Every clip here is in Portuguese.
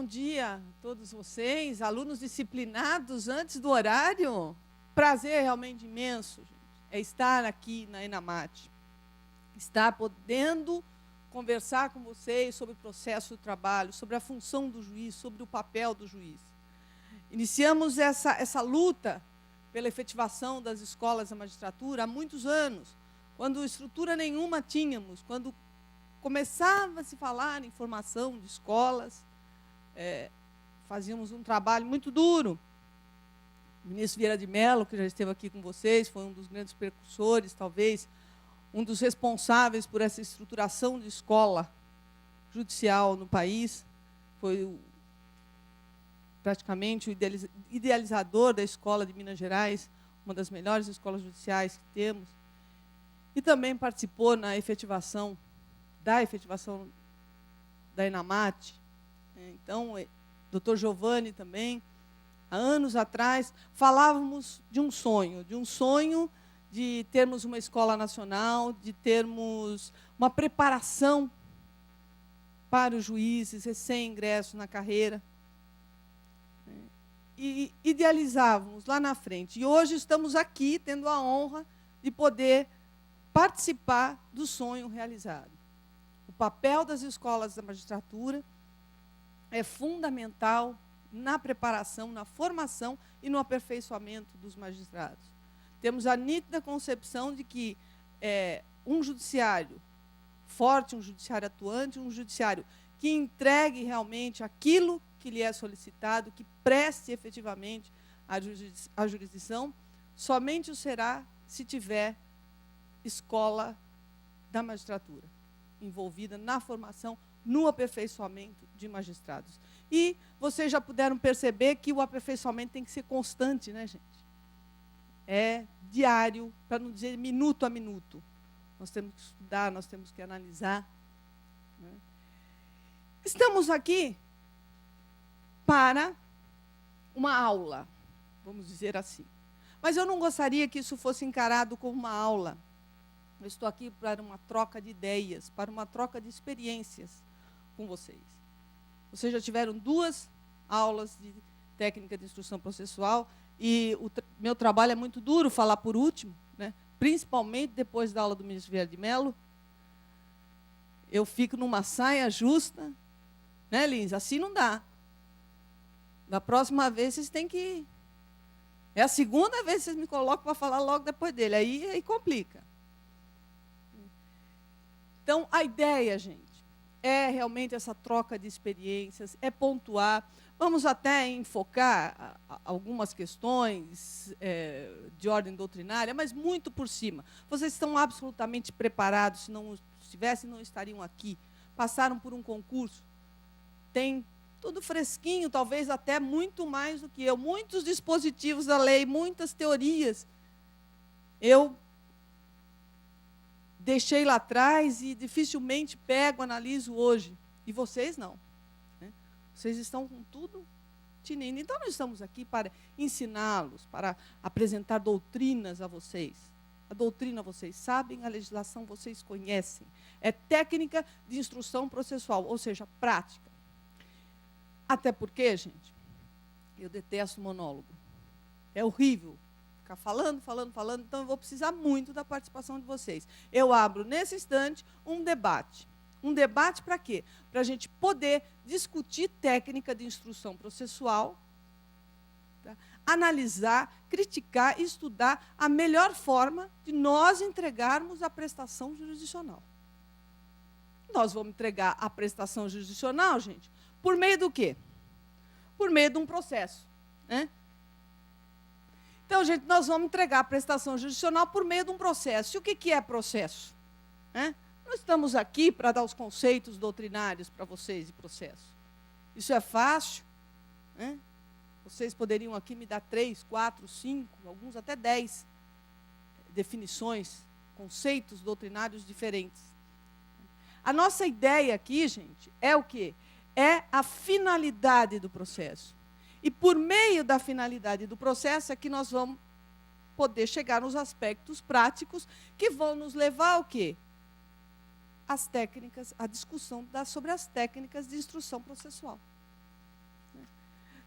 bom dia a todos vocês, alunos disciplinados antes do horário. Prazer realmente imenso, gente, é estar aqui na Enamate, estar podendo conversar com vocês sobre o processo do trabalho, sobre a função do juiz, sobre o papel do juiz. Iniciamos essa luta pela efetivação das escolas da magistratura há muitos anos, quando estrutura nenhuma tínhamos, quando começava a se falar em formação de escolas, fazíamos um trabalho muito duro. O ministro Vieira de Mello, que já esteve aqui com vocês, foi um dos grandes precursores, talvez um dos responsáveis por essa estruturação de escola judicial no país, foi praticamente o idealizador da escola de Minas Gerais, uma das melhores escolas judiciais que temos, e também participou na efetivação da Enamate. Então, doutor Giovanni também, há anos atrás, falávamos de um sonho de termos uma escola nacional, de termos uma preparação para os juízes recém-ingressos na carreira. E idealizávamos lá na frente. E hoje estamos aqui, tendo a honra de poder participar do sonho realizado. O papel das escolas da magistratura é fundamental na preparação, na formação e no aperfeiçoamento dos magistrados. Temos a nítida concepção de que um judiciário forte, um judiciário atuante, um judiciário que entregue realmente aquilo que lhe é solicitado, que preste efetivamente a jurisdição, somente o será se tiver escola da magistratura envolvida na formação, no aperfeiçoamento de magistrados. E vocês já puderam perceber que o aperfeiçoamento tem que ser constante, né, gente? É diário, para não dizer minuto a minuto. Nós temos que estudar, nós temos que analisar. Né? Estamos aqui para uma aula, vamos dizer assim. Mas eu não gostaria que isso fosse encarado como uma aula. Eu estou aqui para uma troca de ideias, para uma troca de experiências com vocês. Vocês já tiveram 2 aulas de técnica de instrução processual e meu trabalho é muito duro falar por último, né? Principalmente depois da aula do ministro Vieira de Mello. Eu fico numa saia justa, né, Lins? Assim não dá. Da próxima vez vocês têm que... É a segunda vez que vocês me colocam para falar logo depois dele, aí complica. Então, a ideia, gente, é realmente essa troca de experiências, é pontuar. Vamos até enfocar algumas questões de ordem doutrinária, mas muito por cima. Vocês estão absolutamente preparados, se não estivessem, não estariam aqui. Passaram por um concurso, tem tudo fresquinho, talvez até muito mais do que eu. Muitos dispositivos da lei, muitas teorias. Eu deixei lá atrás e dificilmente pego, analiso hoje. E vocês não. Né? Vocês estão com tudo tinindo. Então, nós estamos aqui para ensiná-los, para apresentar doutrinas a vocês. A doutrina vocês sabem, a legislação vocês conhecem. É técnica de instrução processual, ou seja, prática. Até porque, gente, eu detesto monólogo. É horrível. Ficar falando, então eu vou precisar muito da participação de vocês. Eu abro, nesse instante, um debate. Um debate para quê? Para a gente poder discutir técnica de instrução processual, tá? Analisar, criticar e estudar a melhor forma de nós entregarmos a prestação jurisdicional. Nós vamos entregar a prestação jurisdicional, gente, por meio do quê? Por meio de um processo, né? Então, gente, nós vamos entregar a prestação jurisdicional por meio de um processo. E o que é processo? Nós estamos aqui para dar os conceitos doutrinários para vocês de processo. Isso é fácil. Vocês poderiam aqui me dar 3, 4, 5, alguns até 10 definições, conceitos doutrinários diferentes. A nossa ideia aqui, gente, é o quê? É a finalidade do processo. E, por meio da finalidade do processo, é que nós vamos poder chegar nos aspectos práticos que vão nos levar ao quê? As técnicas, a discussão sobre as técnicas de instrução processual.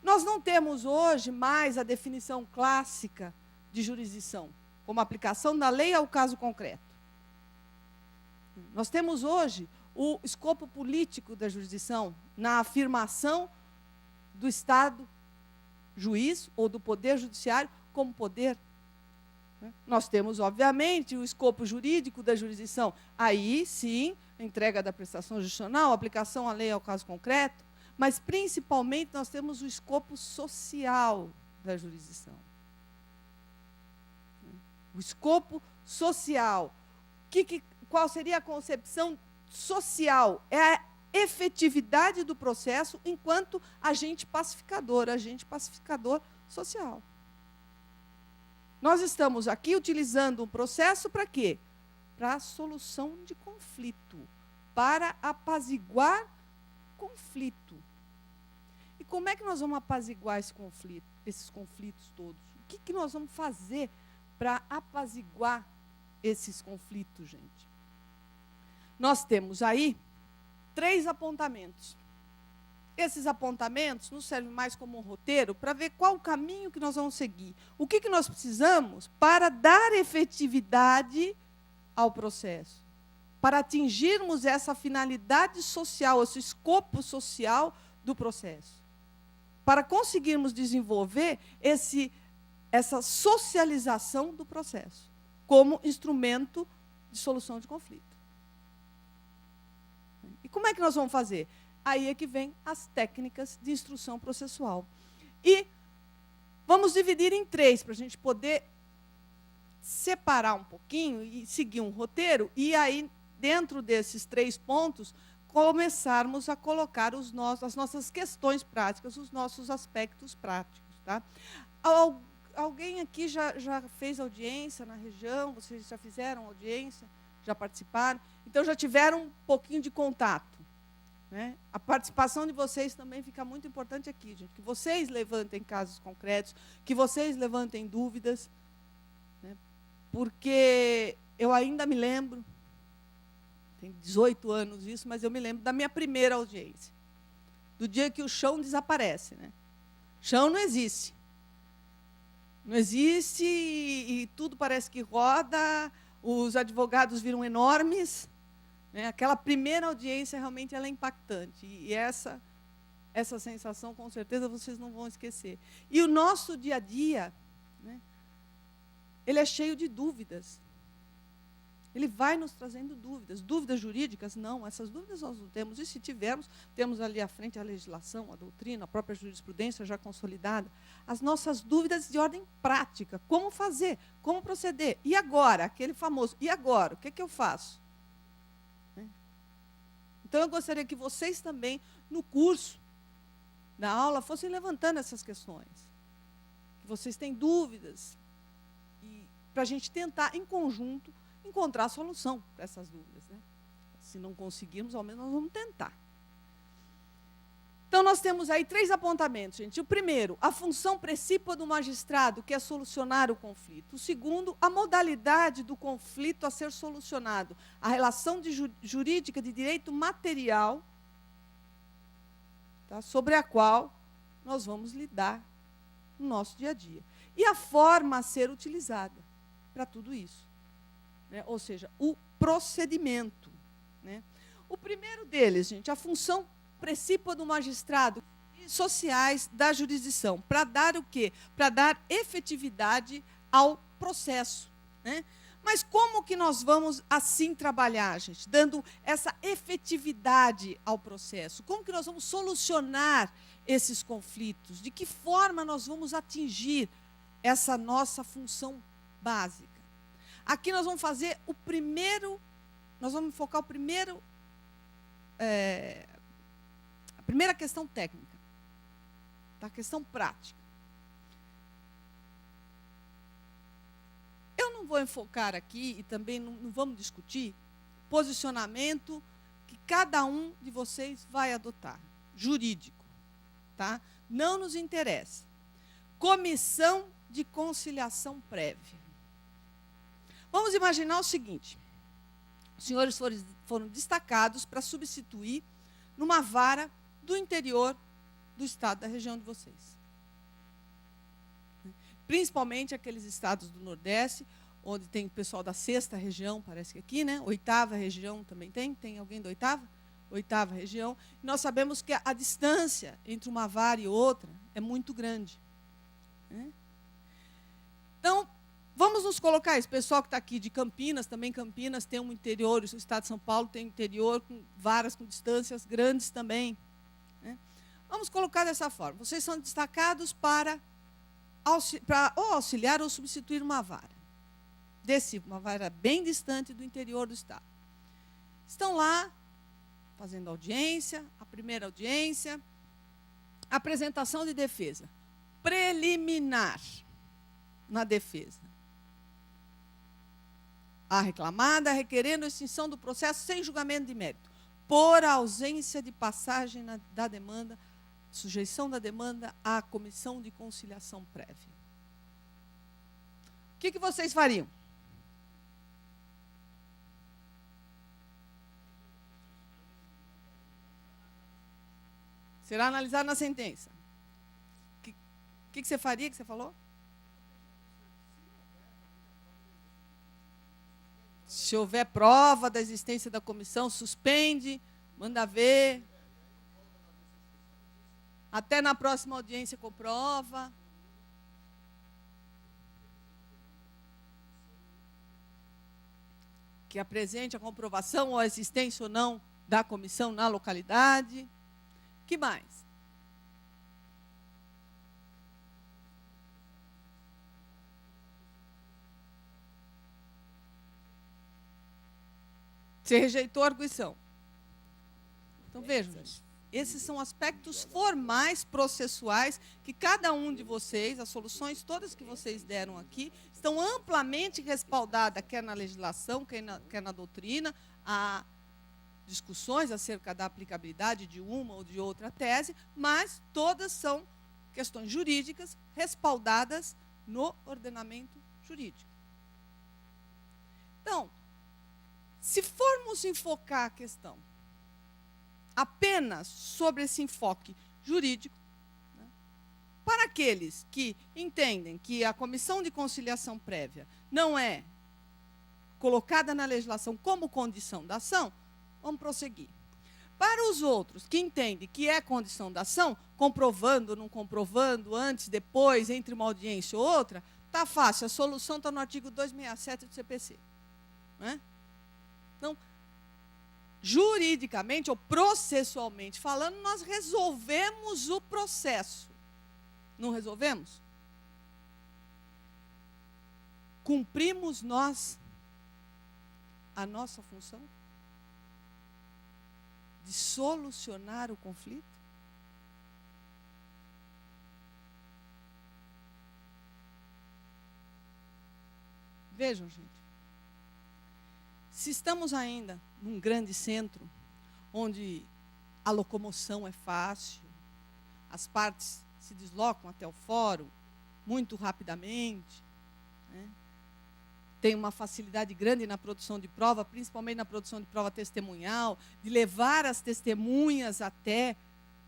Nós não temos hoje mais a definição clássica de jurisdição, como aplicação da lei ao caso concreto. Nós temos hoje o escopo político da jurisdição na afirmação do Estado juiz ou do Poder Judiciário como poder. Nós temos, obviamente, o escopo jurídico da jurisdição. Aí, sim, a entrega da prestação jurisdicional, a aplicação à lei ao caso concreto, mas, principalmente, nós temos o escopo social da jurisdição. O escopo social. Qual seria a concepção social? É a efetividade do processo enquanto agente pacificador social. Nós estamos aqui utilizando um processo para quê? Para a solução de conflito, para apaziguar conflito. E como é que nós vamos apaziguar esses conflitos todos? O que nós vamos fazer para apaziguar esses conflitos, gente? Nós temos aí 3 apontamentos. Esses apontamentos nos servem mais como um roteiro para ver qual o caminho que nós vamos seguir. O que nós precisamos para dar efetividade ao processo, para atingirmos essa finalidade social, esse escopo social do processo, para conseguirmos desenvolver essa socialização do processo como instrumento de solução de conflito. E como é que nós vamos fazer? Aí é que vem as técnicas de instrução processual. E vamos dividir em 3, para a gente poder separar um pouquinho e seguir um roteiro, e aí, dentro desses 3 pontos, começarmos a colocar as nossas questões práticas, os nossos aspectos práticos. Tá? Alguém aqui já fez audiência na região? Vocês já fizeram audiência? Já participaram? Então, já tiveram um pouquinho de contato. Né? A participação de vocês também fica muito importante aqui, gente. Que vocês levantem casos concretos, que vocês levantem dúvidas. Né? Porque eu ainda me lembro, tem 18 anos isso, mas eu me lembro da minha primeira audiência. Do dia que o chão desaparece. Né? Chão não existe. Não existe e tudo parece que roda, os advogados viram enormes. Aquela primeira audiência realmente ela é impactante. E essa sensação, com certeza, vocês não vão esquecer. E o nosso dia a dia, né, ele é cheio de dúvidas. Ele vai nos trazendo dúvidas. Dúvidas jurídicas? Não, essas dúvidas nós não temos. E se tivermos, temos ali à frente a legislação, a doutrina, a própria jurisprudência já consolidada. As nossas dúvidas de ordem prática. Como fazer? Como proceder? E agora? Aquele famoso, e agora? O que é que eu faço? Então, eu gostaria que vocês também, no curso, na aula, fossem levantando essas questões. Que vocês têm dúvidas. E para a gente tentar, em conjunto, encontrar a solução para essas dúvidas. Né? Se não conseguirmos, ao menos nós vamos tentar. Então, nós temos aí 3 apontamentos, gente. O primeiro, a função precípua do magistrado, que é solucionar o conflito. O segundo, a modalidade do conflito a ser solucionado. A relação jurídica de direito material, tá, sobre a qual nós vamos lidar no nosso dia a dia. E a forma a ser utilizada para tudo isso. Né? Ou seja, o procedimento. Né? O primeiro deles, gente, a função precípua do magistrado e sociais da jurisdição, para dar o quê? Para dar efetividade ao processo. Né? Mas como que nós vamos assim trabalhar, gente? Dando essa efetividade ao processo. Como que nós vamos solucionar esses conflitos? De que forma nós vamos atingir essa nossa função básica? Aqui nós vamos fazer o primeiro, nós vamos focar a primeira questão técnica, a questão prática. Eu não vou enfocar aqui, e também não vamos discutir, posicionamento que cada um de vocês vai adotar, jurídico. Tá? Não nos interessa. Comissão de conciliação prévia. Vamos imaginar o seguinte, os senhores foram destacados para substituir numa vara do interior do estado, da região de vocês. principalmente aqueles estados do Nordeste, onde tem o pessoal da 6ª região, parece que aqui, né? 8ª região também tem. Tem alguém da 8ª? 8ª região. Nós sabemos que a distância entre uma vara e outra é muito grande, né? Então, vamos nos colocar, esse pessoal que está aqui de Campinas, também Campinas tem um interior, o estado de São Paulo tem um interior com varas com distâncias grandes também, né? Vamos colocar dessa forma. Vocês são destacados para ou auxiliar ou substituir uma vara. Uma vara bem distante do interior do estado. Estão lá, fazendo audiência, a primeira audiência, apresentação de defesa. Preliminar na defesa. A reclamada requerendo a extinção do processo sem julgamento de mérito, por ausência de passagem da demanda, sujeição da demanda à comissão de conciliação prévia. O que vocês fariam? Será analisado na sentença. O que você faria, que você falou? Se houver prova da existência da comissão, suspende, manda ver. Até na próxima audiência comprova. Que apresente a comprovação ou a existência ou não da comissão na localidade. Que mais? Você rejeitou a arguição. Então, vejam, esses são aspectos formais, processuais, que cada um de vocês, as soluções todas que vocês deram aqui, estão amplamente respaldadas, quer na legislação, quer na doutrina, há discussões acerca da aplicabilidade de uma ou de outra tese, mas todas são questões jurídicas respaldadas no ordenamento jurídico. Então, se formos enfocar a questão apenas sobre esse enfoque jurídico, né, para aqueles que entendem que a comissão de conciliação prévia não é colocada na legislação como condição da ação, vamos prosseguir. Para os outros que entendem que é condição da ação, comprovando ou não comprovando, antes, depois, entre uma audiência ou outra, está fácil, a solução está no artigo 267 do CPC. Né? Então, juridicamente ou processualmente falando, nós resolvemos o processo. Não resolvemos? Cumprimos nós a nossa função de solucionar o conflito? Vejam, gente. Se estamos ainda num grande centro, onde a locomoção é fácil, as partes se deslocam até o fórum muito rapidamente, né? Tem uma facilidade grande na produção de prova, principalmente na produção de prova testemunhal, de levar as testemunhas até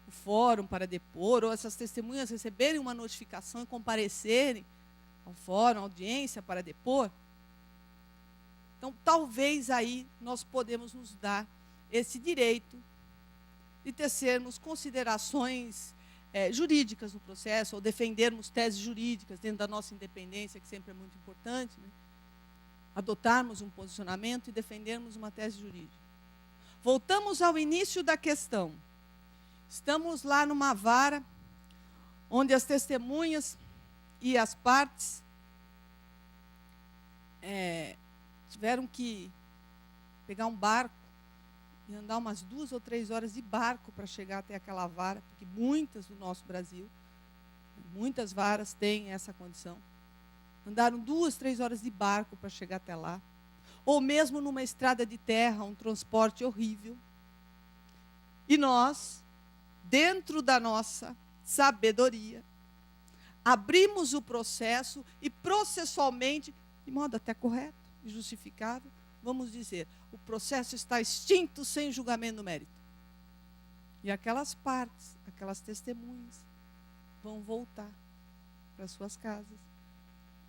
o fórum para depor, ou essas testemunhas receberem uma notificação e comparecerem ao fórum, à audiência para depor. Então, talvez aí nós podemos nos dar esse direito de tecermos considerações jurídicas no processo, ou defendermos teses jurídicas dentro da nossa independência, que sempre é muito importante, né? Adotarmos um posicionamento e defendermos uma tese jurídica. Voltamos ao início da questão. Estamos lá numa vara, onde as testemunhas e as partes tiveram que pegar um barco e andar umas 2 ou 3 horas de barco para chegar até aquela vara, porque muitas do nosso Brasil, muitas varas têm essa condição. Andaram 2, 3 horas de barco para chegar até lá. Ou mesmo numa estrada de terra, um transporte horrível. E nós, dentro da nossa sabedoria, abrimos o processo e processualmente, de modo até correto e justificável, vamos dizer, o processo está extinto sem julgamento no mérito. E aquelas partes, aquelas testemunhas, vão voltar para suas casas,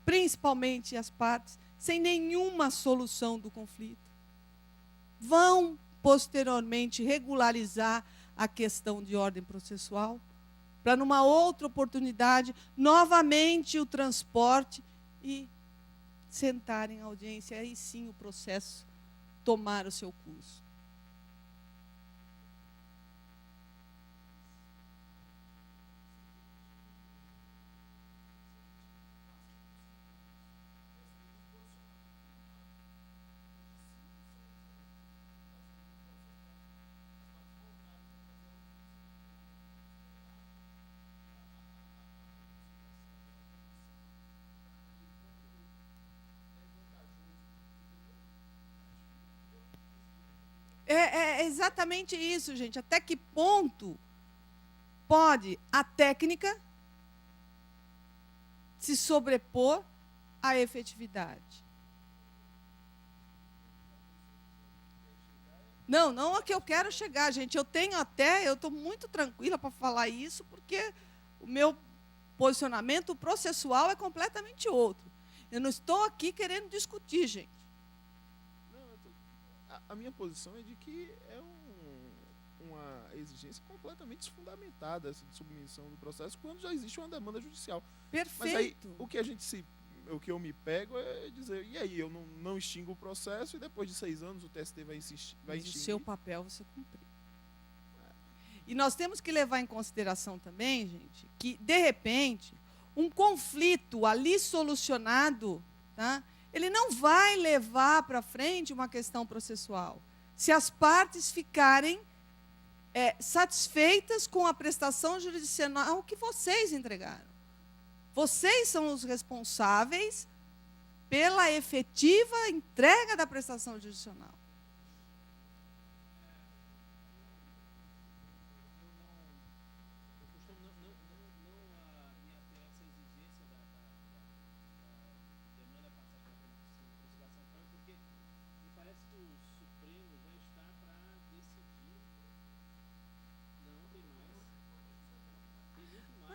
principalmente as partes, sem nenhuma solução do conflito. Vão, posteriormente, regularizar a questão de ordem processual, para, numa outra oportunidade, novamente o transporte e sentar em audiência, aí sim o processo tomar o seu curso. É exatamente isso, gente. Até que ponto pode a técnica se sobrepor à efetividade? Não é que eu quero chegar, gente. Eu estou muito tranquila para falar isso, porque o meu posicionamento processual é completamente outro. Eu não estou aqui querendo discutir, gente. A minha posição é de que é uma exigência completamente desfundamentada, essa de submissão do processo, quando já existe uma demanda judicial. Perfeito. Mas aí, o que eu me pego é dizer, e aí, eu não extingo o processo e depois de 6 anos o TST vai extinguir. Mas o seu papel você cumpriu. E nós temos que levar em consideração também, gente, que, de repente, um conflito ali solucionado, tá? Ele não vai levar para frente uma questão processual, se as partes ficarem satisfeitas com a prestação jurisdicional que vocês entregaram. Vocês são os responsáveis pela efetiva entrega da prestação jurisdicional.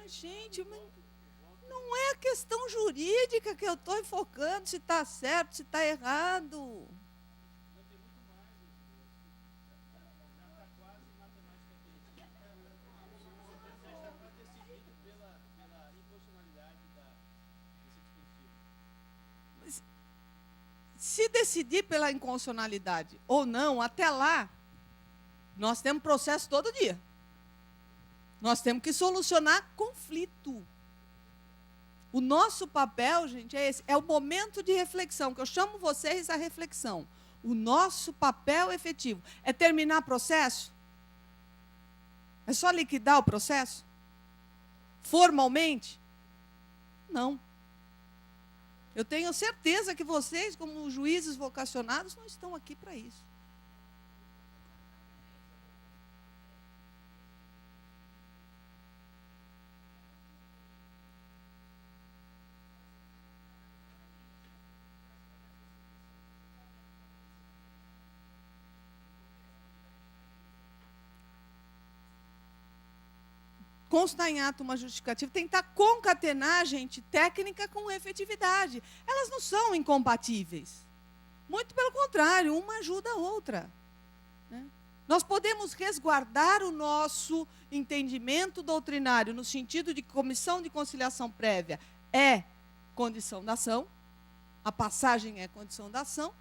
Gente, não é a questão jurídica que eu estou enfocando, se está certo, se está errado. Se decidir pela inconstitucionalidade ou não, até lá, nós temos processo todo dia. Nós temos que solucionar conflito. O nosso papel, gente, é esse. É o momento de reflexão, que eu chamo vocês à reflexão. O nosso papel efetivo é terminar processo? É só liquidar o processo? Formalmente? Não. Eu tenho certeza que vocês, como juízes vocacionados, não estão aqui para isso. Constar em ato uma justificativa, tentar concatenar, gente, técnica com efetividade. Elas não são incompatíveis. Muito pelo contrário, uma ajuda a outra. Né? Nós podemos resguardar o nosso entendimento doutrinário no sentido de que comissão de conciliação prévia é condição da ação, a passagem é condição da ação,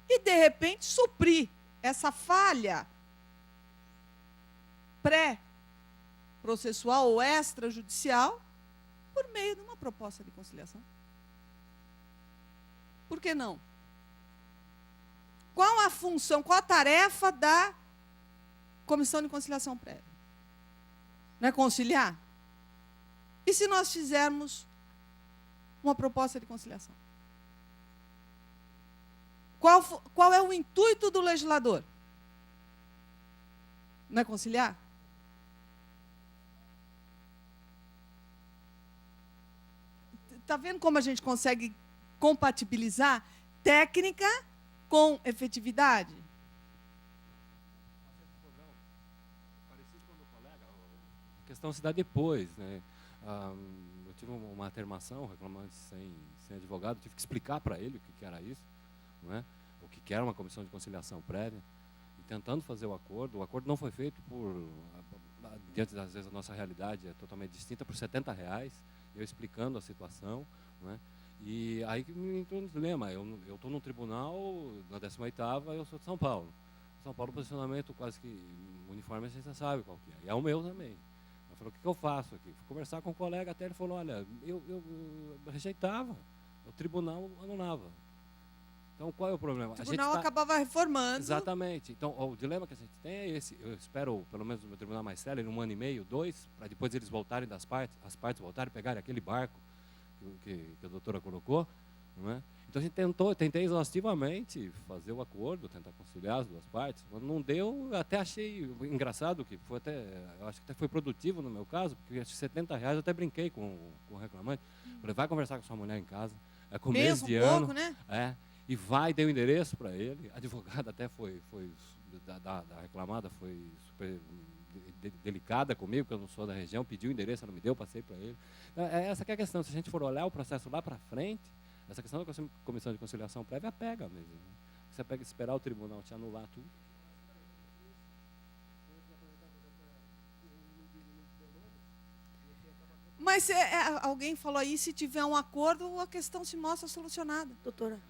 e, de repente, suprir essa falha pré-processual ou extrajudicial por meio de uma proposta de conciliação. Por que não? Qual a função, qual a tarefa da comissão de conciliação prévia? Não é conciliar? E se nós fizermos uma proposta de conciliação? Qual é o intuito do legislador? Não é conciliar? Está vendo como a gente consegue compatibilizar técnica com efetividade? A questão se dá depois, né? tive uma termação, reclamante sem advogado, tive que explicar para ele o que era isso, não é? O que era uma comissão de conciliação prévia, e tentando fazer o acordo não foi feito diante das vezes a nossa realidade é totalmente distinta, por R$70, eu explicando a situação, não é? E aí que me entrou no dilema, eu estou no tribunal, na 18ª, eu sou de São Paulo. São Paulo, o posicionamento quase que uniforme, a gente já sabe qual que é, e é o meu também. Eu falei, o que eu faço aqui? Fui conversar com um colega, até ele falou, olha, eu rejeitava, o tribunal anulava. Então, qual é o problema? O tribunal acabava reformando. Exatamente. Então, o dilema que a gente tem é esse. Eu espero, pelo menos no meu tribunal mais sério, em 1 ano e meio, 2, para depois eles voltarem as partes voltarem, pegarem aquele barco que a doutora colocou, não é? Então, a gente tentei exaustivamente fazer o acordo, tentar conciliar as duas partes. Quando não deu, até achei engraçado, que foi eu acho que até foi produtivo no meu caso, porque acho que R$70, eu até brinquei com o reclamante. Falei, vai conversar com sua mulher em casa, é começo de ano. Né? E deu o endereço para ele. A advogada até foi da reclamada, foi super delicada comigo, porque eu não sou da região, pediu o endereço, ela me deu, passei para ele. Essa que é a questão, se a gente for olhar o processo lá para frente, essa questão da comissão de conciliação prévia pega mesmo. Né? Você pega esperar o tribunal te anular tudo. Mas alguém falou aí, se tiver um acordo, a questão se mostra solucionada. Doutora.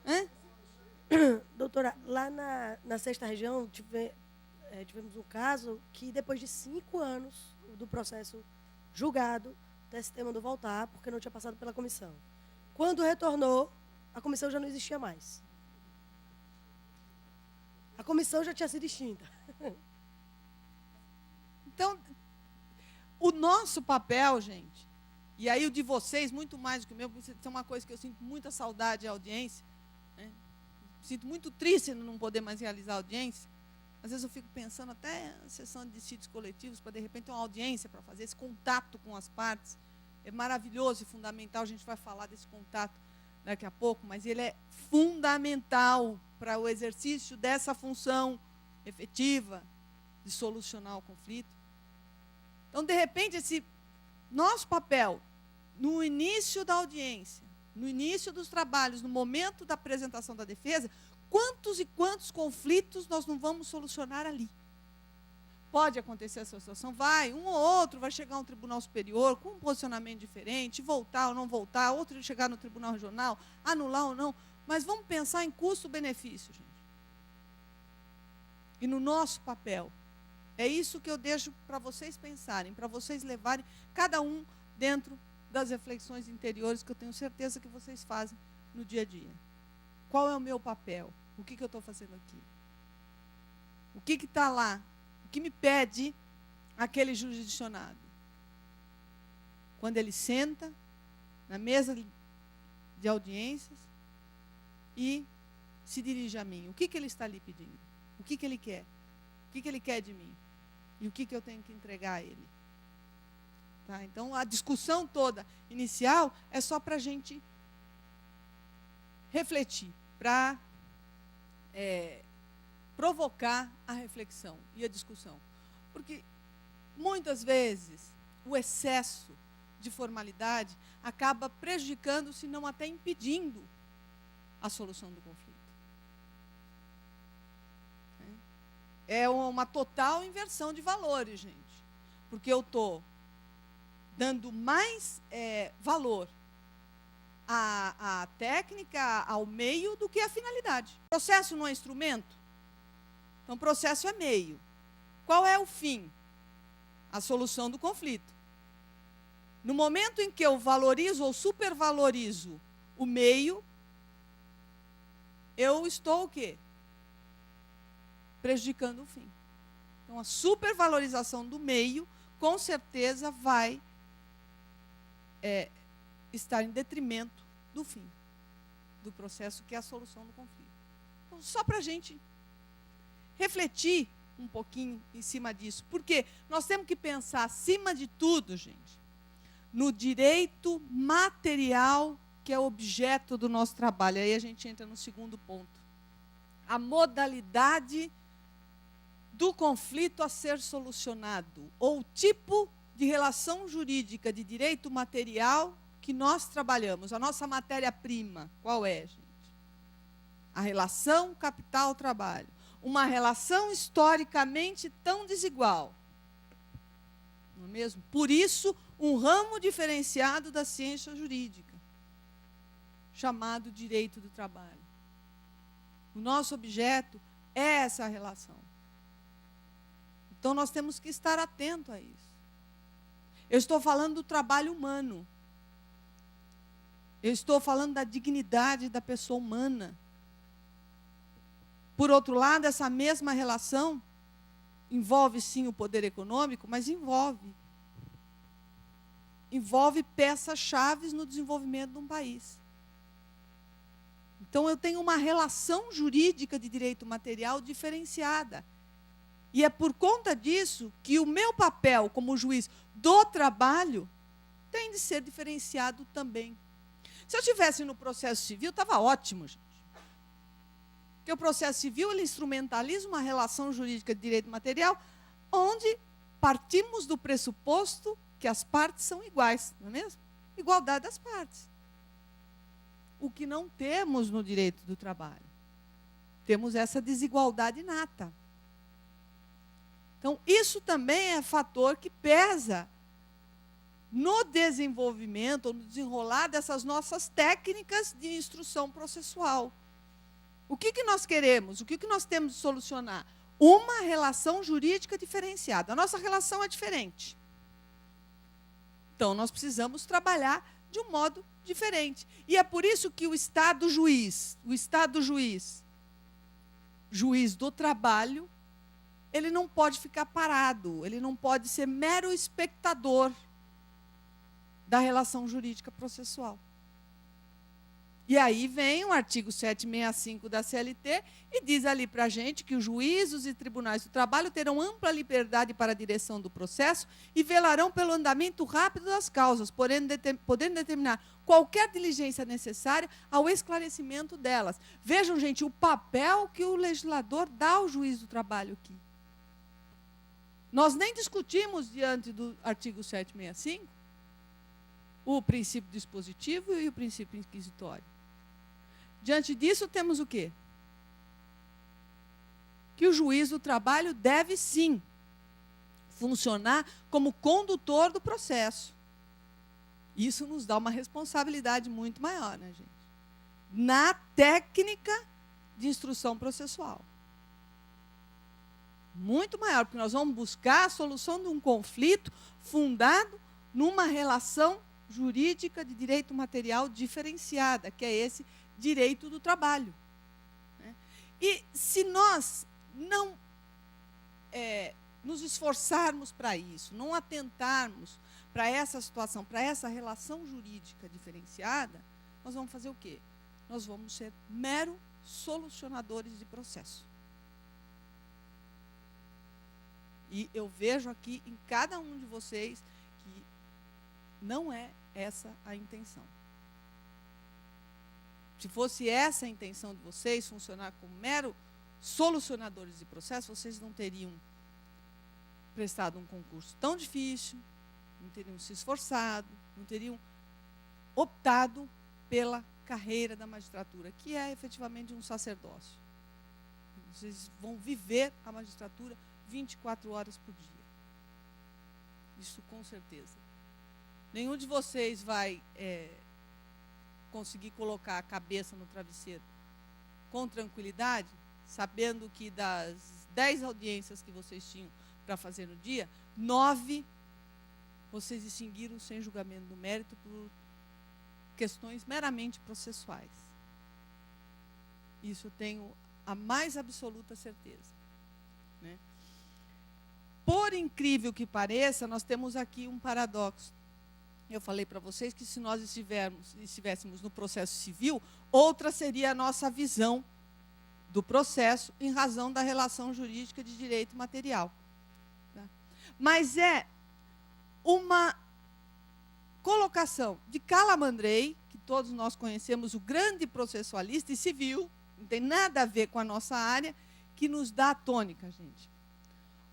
Hã? Doutora, lá na 6ª região, tivemos um caso que depois de 5 anos do processo julgado, o TST mandou voltar porque não tinha passado pela comissão. Quando retornou, a comissão já não existia mais. A comissão já tinha sido extinta. Então, o nosso papel, gente, e aí o de vocês, muito mais do que o meu, porque tem uma coisa que eu sinto muita saudade à audiência, né? Sinto muito triste não poder mais realizar audiência. Às vezes eu fico pensando até em sessão de dissídios coletivos, para de repente ter uma audiência para fazer esse contato com as partes. É maravilhoso e fundamental, a gente vai falar desse contato daqui a pouco, mas ele é fundamental para o exercício dessa função efetiva de solucionar o conflito. Então, de repente, esse nosso papel, no início da audiência, no início dos trabalhos, no momento da apresentação da defesa, quantos e quantos conflitos nós não vamos solucionar ali? Pode acontecer essa situação, um ou outro vai chegar a um tribunal superior com um posicionamento diferente, voltar ou não voltar, outro chegar no tribunal regional, anular ou não, mas vamos pensar em custo-benefício, gente. E no nosso papel. É isso que eu deixo para vocês pensarem, para vocês levarem, cada um dentro das reflexões interiores que eu tenho certeza que vocês fazem no dia a dia. Qual é o meu papel? O que eu estou fazendo aqui? O que está lá? O que me pede aquele jurisdicionado? Quando ele senta na mesa de audiências e se dirige a mim, o que ele está ali pedindo? O que ele quer? O que ele quer de mim? E o que eu tenho que entregar a ele? Tá? Então, a discussão toda inicial é só para a gente refletir, para provocar a reflexão e a discussão. Porque, muitas vezes, o excesso de formalidade acaba prejudicando, se não até impedindo, a solução do conflito. É uma total inversão de valores, gente. Porque eu estou dando mais valor à técnica, ao meio, do que à finalidade. O processo não é instrumento? Então, o processo é meio. Qual é o fim? A solução do conflito. No momento em que eu valorizo ou supervalorizo o meio, eu estou o quê? Prejudicando o fim. Então, a supervalorização do meio, com certeza, vai estar em detrimento do fim, do processo que é a solução do conflito. Então, só para a gente refletir um pouquinho em cima disso, porque nós temos que pensar, acima de tudo, gente, no direito material que é objeto do nosso trabalho. Aí a gente entra no segundo ponto. A modalidade do conflito a ser solucionado, ou o tipo de relação jurídica de direito material que nós trabalhamos, a nossa matéria-prima, qual é, gente? A relação capital-trabalho. Uma relação historicamente tão desigual. Não é mesmo? Por isso, um ramo diferenciado da ciência jurídica, chamado direito do trabalho. O nosso objeto é essa relação. Então, nós temos que estar atentos a isso. Eu estou falando do trabalho humano. Eu estou falando da dignidade da pessoa humana. Por outro lado, essa mesma relação envolve, sim, o poder econômico, mas envolve peças-chave no desenvolvimento de um país. Então, eu tenho uma relação jurídica de direito material diferenciada. E é por conta disso que o meu papel como juiz do trabalho tem de ser diferenciado também. Se eu estivesse no processo civil, estava ótimo, gente. Porque o processo civil ele instrumentaliza uma relação jurídica de direito material onde partimos do pressuposto que as partes são iguais, não é mesmo? Igualdade das partes. O que não temos no direito do trabalho. Temos essa desigualdade inata. Então, isso também é fator que pesa no desenvolvimento, ou no desenrolar dessas nossas técnicas de instrução processual. O que nós queremos? O que nós temos de solucionar? Uma relação jurídica diferenciada. A nossa relação é diferente. Então, nós precisamos trabalhar de um modo diferente. E é por isso que o Estado juiz do trabalho, ele não pode ficar parado, ele não pode ser mero espectador da relação jurídica processual. E aí vem o artigo 765 da CLT e diz ali para a gente que os juízos e tribunais do trabalho terão ampla liberdade para a direção do processo e velarão pelo andamento rápido das causas, podendo determinar qualquer diligência necessária ao esclarecimento delas. Vejam, gente, o papel que o legislador dá ao juiz do trabalho aqui. Nós nem discutimos, diante do artigo 765, o princípio dispositivo e o princípio inquisitório. Diante disso, temos o quê? Que o juiz do trabalho deve, sim, funcionar como condutor do processo. Isso nos dá uma responsabilidade muito maior, né, gente? Na técnica de instrução processual. Muito maior, porque nós vamos buscar a solução de um conflito fundado numa relação jurídica de direito material diferenciada, que é esse direito do trabalho. E se nós não nos esforçarmos para isso, não atentarmos para essa situação, para essa relação jurídica diferenciada, nós vamos fazer o quê? Nós vamos ser mero solucionadores de processo. E eu vejo aqui em cada um de vocês que não é essa a intenção. Se fosse essa a intenção de vocês, funcionar como mero solucionadores de processo, vocês não teriam prestado um concurso tão difícil, não teriam se esforçado, não teriam optado pela carreira da magistratura, que é efetivamente um sacerdócio. Vocês vão viver a magistratura 24 horas por dia. Isso com certeza. Nenhum de vocês vai conseguir colocar a cabeça no travesseiro com tranquilidade, sabendo que das 10 audiências que vocês tinham para fazer no dia, 9 vocês extinguiram sem julgamento do mérito por questões meramente processuais. Isso eu tenho a mais absoluta certeza. Né? Por incrível que pareça, nós temos aqui um paradoxo. Eu falei para vocês que se nós estivéssemos no processo civil, outra seria a nossa visão do processo em razão da relação jurídica de direito material. Tá? Mas é uma colocação de Calamandrei, que todos nós conhecemos, o grande processualista e civil, não tem nada a ver com a nossa área, que nos dá a tônica, gente.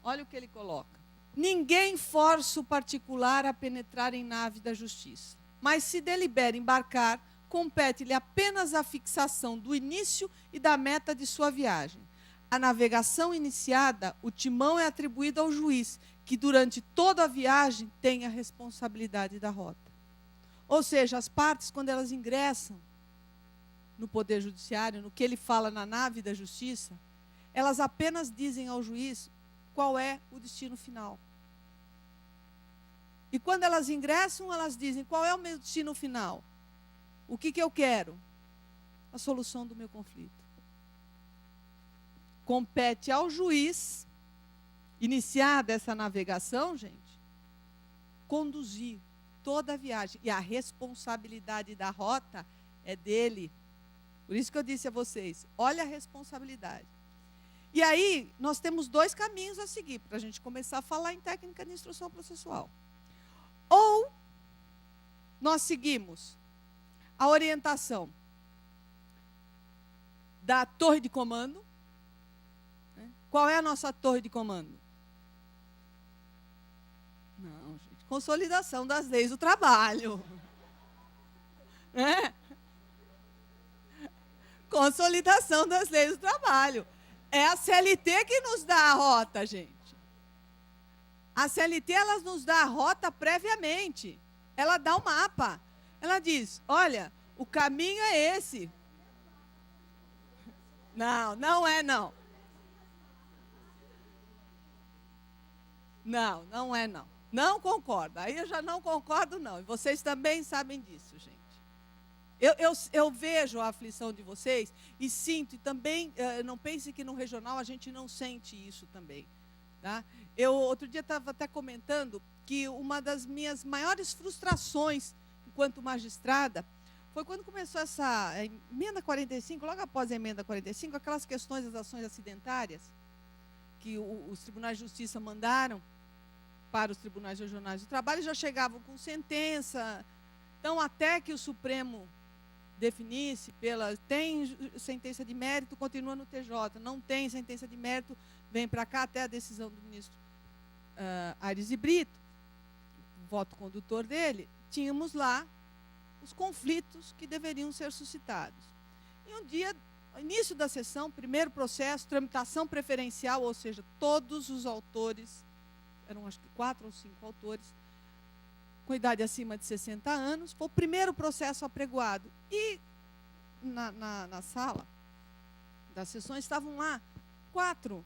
Olha o que ele coloca. Ninguém força o particular a penetrar em nave da justiça, mas se delibera embarcar, compete-lhe apenas a fixação do início e da meta de sua viagem. A navegação iniciada, o timão é atribuído ao juiz, que durante toda a viagem tem a responsabilidade da rota. Ou seja, as partes, quando elas ingressam no Poder Judiciário, no que ele fala na nave da justiça, elas apenas dizem ao juiz qual é o destino final. E quando elas ingressam, elas dizem, qual é o meu destino final? O que eu quero? A solução do meu conflito. Compete ao juiz, iniciada essa navegação, gente, conduzir toda a viagem. E a responsabilidade da rota é dele. Por isso que eu disse a vocês, olha a responsabilidade. E aí, nós temos 2 caminhos a seguir, para a gente começar a falar em técnica de instrução processual. Ou nós seguimos a orientação da torre de comando. Qual é a nossa torre de comando? Não, gente, consolidação das leis do trabalho. Consolidação das leis do trabalho. É a CLT que nos dá a rota, gente. A CLT, ela nos dá a rota previamente. Ela dá o mapa. Ela diz, olha, o caminho é esse. Não, não é não. Não, não é não. Não concordo. Aí eu já não concordo não. E vocês também sabem disso, gente. Eu vejo a aflição de vocês e sinto, e também, não pense que no regional a gente não sente isso também. Tá? Eu, outro dia, estava até comentando que uma das minhas maiores frustrações enquanto magistrada foi quando começou essa emenda 45, logo após a emenda 45, aquelas questões das ações acidentárias que os tribunais de justiça mandaram para os tribunais regionais do trabalho, já chegavam com sentença. Então, até que o Supremo definisse, tem sentença de mérito, continua no TJ, não tem sentença de mérito, vem para cá até a decisão do ministro Aires de Brito, o voto condutor dele, tínhamos lá os conflitos que deveriam ser suscitados. E um dia, no início da sessão, primeiro processo, tramitação preferencial, ou seja, todos os autores, eram acho que 4 ou 5 autores, com idade acima de 60 anos, foi o primeiro processo apregoado. E na sala das sessões estavam lá 4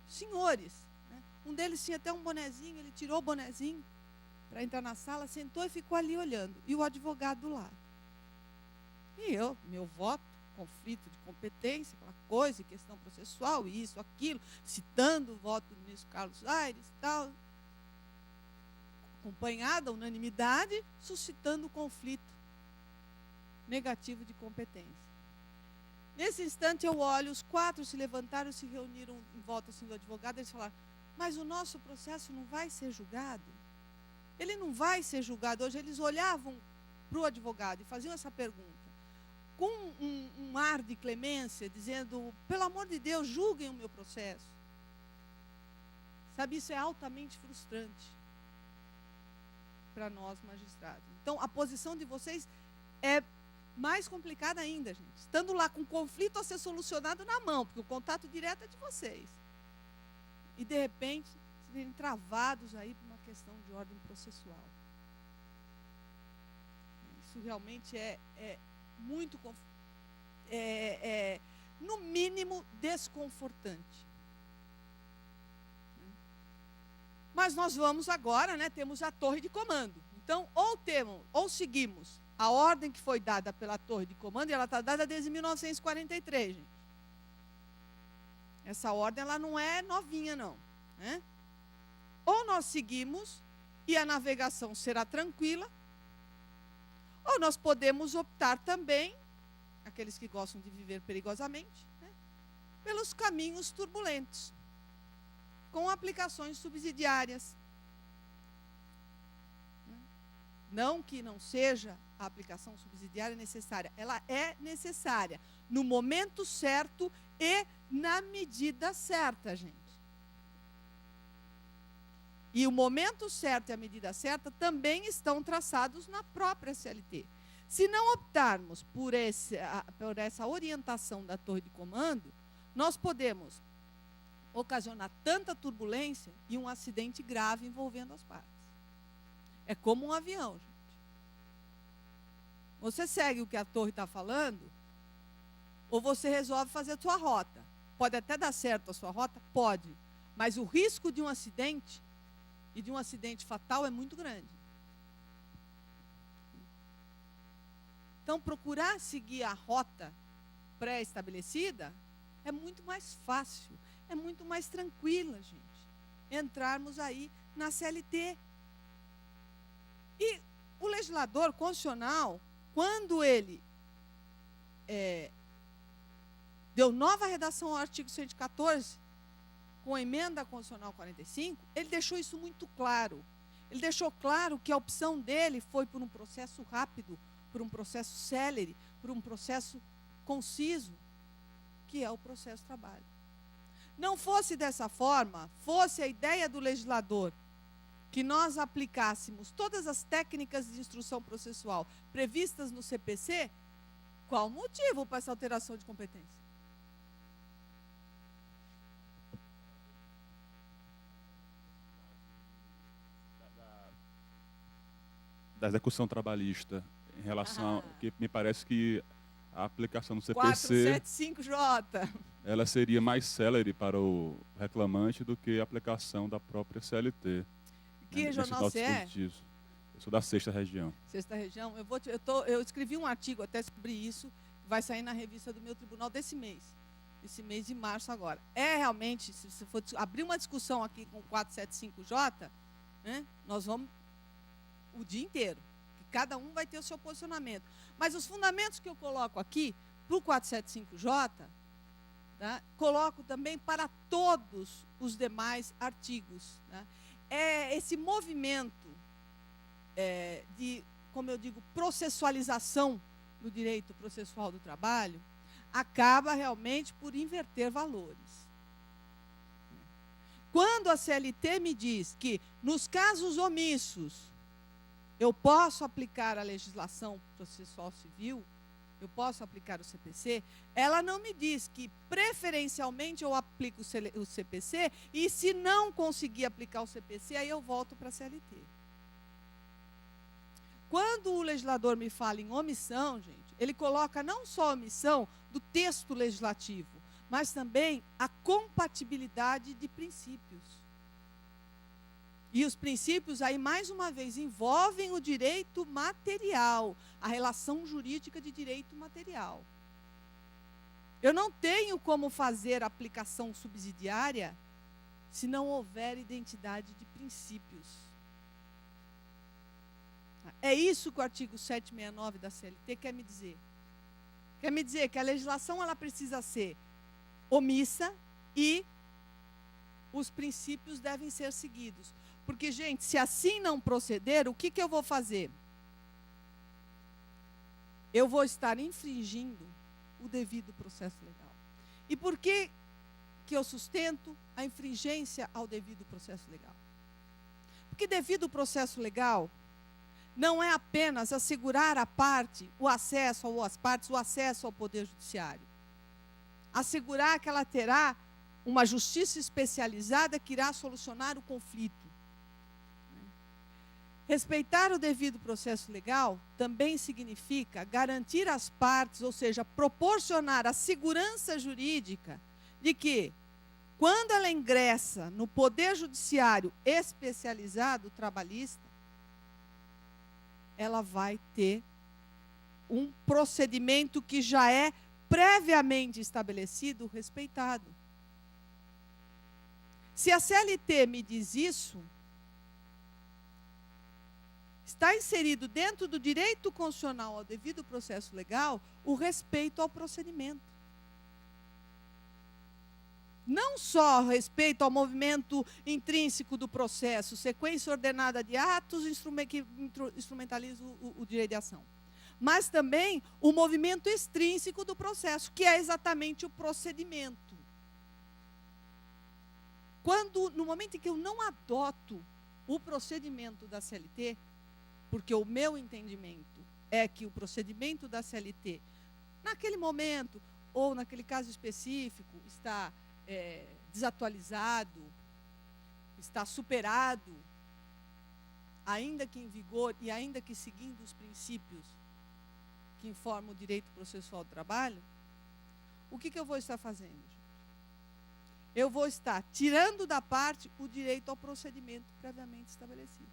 senhores. Né? Um deles tinha até um bonezinho, ele tirou o bonezinho para entrar na sala, sentou e ficou ali olhando. E o advogado do lado. E eu, meu voto, conflito de competência, aquela coisa, questão processual, isso, aquilo, citando o voto do ministro Carlos Aires e tal, acompanhada, unanimidade, suscitando conflito negativo de competência. Nesse instante, eu olho, os 4 se levantaram, se reuniram em volta assim, do advogado, eles falaram, mas o nosso processo não vai ser julgado? Ele não vai ser julgado. Hoje eles olhavam para o advogado e faziam essa pergunta, com um ar de clemência, dizendo, pelo amor de Deus, julguem o meu processo. Sabe, isso é altamente frustrante para nós, magistrados. Então, a posição de vocês é mais complicada ainda, gente. Estando lá com o conflito a ser solucionado na mão, porque o contato direto é de vocês. E, de repente, serem travados aí por uma questão de ordem processual. Isso realmente é muito, no mínimo, desconfortante. Mas nós vamos agora, né, temos a torre de comando. Então, ou seguimos a ordem que foi dada pela torre de comando, e ela está dada desde 1943, gente. Essa ordem ela não é novinha, não. Né? Ou nós seguimos e a navegação será tranquila, ou nós podemos optar também, aqueles que gostam de viver perigosamente, né, pelos caminhos turbulentos, com aplicações subsidiárias. Não que não seja a aplicação subsidiária necessária, ela é necessária no momento certo e na medida certa, gente. E o momento certo e a medida certa também estão traçados na própria CLT. Se não optarmos por essa orientação da torre de comando, nós podemos ocasionar tanta turbulência e um acidente grave envolvendo as partes. É como um avião, gente. Você segue o que a torre está falando, ou você resolve fazer a sua rota. Pode até dar certo a sua rota? Pode. Mas o risco de um acidente, e de um acidente fatal, é muito grande. Então, procurar seguir a rota pré-estabelecida é muito mais fácil, é muito mais tranquila, gente, entrarmos aí na CLT. E o legislador constitucional, quando ele deu nova redação ao artigo 114, com a emenda constitucional 45, ele deixou isso muito claro. Ele deixou claro que a opção dele foi por um processo rápido, por um processo célere, por um processo conciso, que é o processo de trabalho. Não fosse dessa forma, fosse a ideia do legislador que nós aplicássemos todas as técnicas de instrução processual previstas no CPC, qual o motivo para essa alteração de competência? Da execução trabalhista, em relação que me parece que a aplicação do CPC 475J. ela seria mais célere para o reclamante do que a aplicação da própria CLT. Que nesse jornal tal você é? dispositivo. Eu sou da 6ª Região. 6ª Região. Eu escrevi um artigo até sobre isso, que vai sair na revista do meu tribunal desse mês de março agora. É realmente, se você for abrir uma discussão aqui com o 475J, né, nós vamos o dia inteiro, que cada um vai ter o seu posicionamento. Mas os fundamentos que eu coloco aqui para o 475J, tá, coloco também para todos os demais artigos. Tá? É esse movimento de, como eu digo, processualização do direito processual do trabalho, acaba realmente por inverter valores. Quando a CLT me diz que, nos casos omissos, eu posso aplicar a legislação processual civil, eu posso aplicar o CPC, ela não me diz que, preferencialmente, eu aplico o CPC e, se não conseguir aplicar o CPC, aí eu volto para a CLT. Quando o legislador me fala em omissão, gente, ele coloca não só a omissão do texto legislativo, mas também a compatibilidade de princípios. E os princípios aí, mais uma vez, envolvem o direito material, a relação jurídica de direito material. Eu não tenho como fazer a aplicação subsidiária se não houver identidade de princípios. É isso que o artigo 769 da CLT quer me dizer. Quer me dizer que a legislação ela precisa ser omissa e os princípios devem ser seguidos. Porque, gente, se assim não proceder, o que eu vou fazer? Eu vou estar infringindo o devido processo legal. E por que eu sustento a infringência ao devido processo legal? Porque devido processo legal não é apenas assegurar à parte o acesso, ou às partes, o acesso ao Poder Judiciário. Assegurar que ela terá uma justiça especializada que irá solucionar o conflito. Respeitar o devido processo legal também significa garantir às partes, ou seja, proporcionar a segurança jurídica de que, quando ela ingressa no Poder Judiciário especializado trabalhista, ela vai ter um procedimento que já é previamente estabelecido, respeitado. Se a CLT me diz isso, está inserido dentro do direito constitucional ao devido processo legal o respeito ao procedimento. Não só respeito ao movimento intrínseco do processo, sequência ordenada de atos que instrumentaliza o direito de ação, mas também o movimento extrínseco do processo, que é exatamente o procedimento. No momento em que eu não adoto o procedimento da CLT, porque o meu entendimento é que o procedimento da CLT, naquele momento, ou naquele caso específico, está desatualizado, está superado, ainda que em vigor e ainda que seguindo os princípios que informam o direito processual do trabalho, o que eu vou estar fazendo, gente? Eu vou estar tirando da parte o direito ao procedimento previamente estabelecido.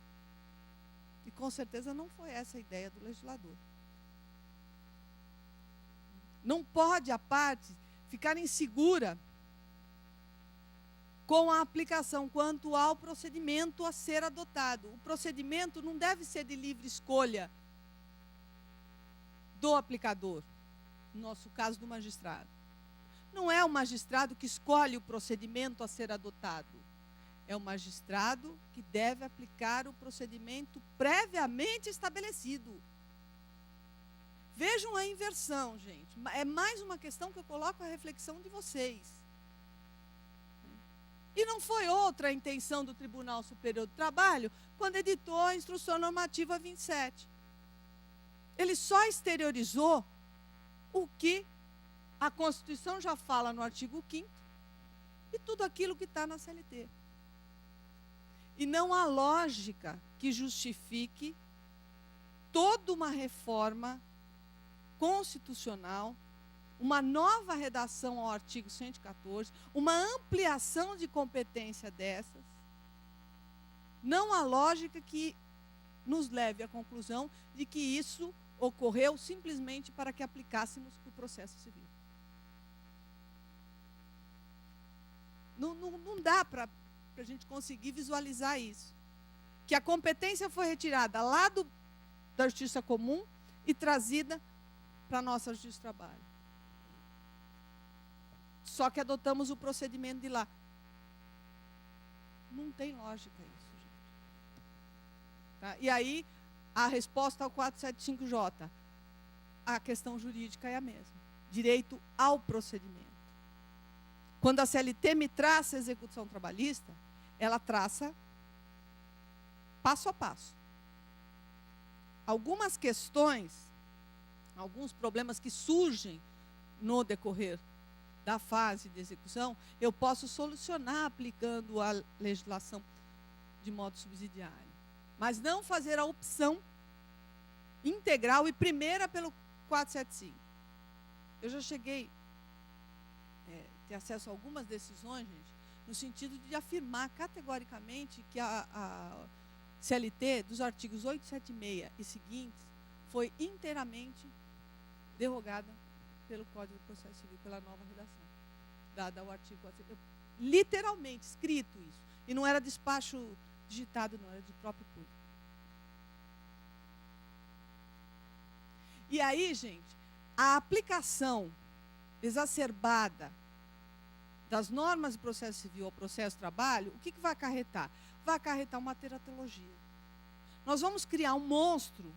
E com certeza não foi essa a ideia do legislador. Não pode a parte ficar insegura com a aplicação quanto ao procedimento a ser adotado. O procedimento não deve ser de livre escolha do aplicador, no nosso caso, do magistrado. Não é o magistrado que escolhe o procedimento a ser adotado. É o magistrado que deve aplicar o procedimento previamente estabelecido. Vejam a inversão, gente. É mais uma questão que eu coloco à reflexão de vocês. E não foi outra a intenção do Tribunal Superior do Trabalho quando editou a Instrução Normativa 27. Ele só exteriorizou o que a Constituição já fala no artigo 5º e tudo aquilo que está na CLT. E não há lógica que justifique toda uma reforma constitucional, uma nova redação ao artigo 114, uma ampliação de competência dessas. Não há lógica que nos leve à conclusão de que isso ocorreu simplesmente para que aplicássemos o processo civil. Não dá para a gente conseguir visualizar isso. Que a competência foi retirada lá da Justiça Comum e trazida para a nossa Justiça do Trabalho. Só que adotamos o procedimento de lá. Não tem lógica isso, gente. Tá? E aí, a resposta ao 475J, a questão jurídica é a mesma. Direito ao procedimento. Quando a CLT me traça a execução trabalhista, ela traça passo a passo. Algumas questões, alguns problemas que surgem no decorrer da fase de execução, eu posso solucionar aplicando a legislação de modo subsidiário. Mas não fazer a opção integral e primeira pelo 475. Eu já cheguei a ter acesso a algumas decisões, gente, no sentido de afirmar categoricamente que a CLT dos artigos 876 e seguintes foi inteiramente derrogada pelo Código de Processo Civil, pela nova redação, dada ao artigo 475. Literalmente, escrito isso. E não era despacho digitado, não, era de próprio punho. E aí, gente, a aplicação exacerbada das normas de processo civil ao processo de trabalho, o que vai acarretar? Vai acarretar uma teratologia. Nós vamos criar um monstro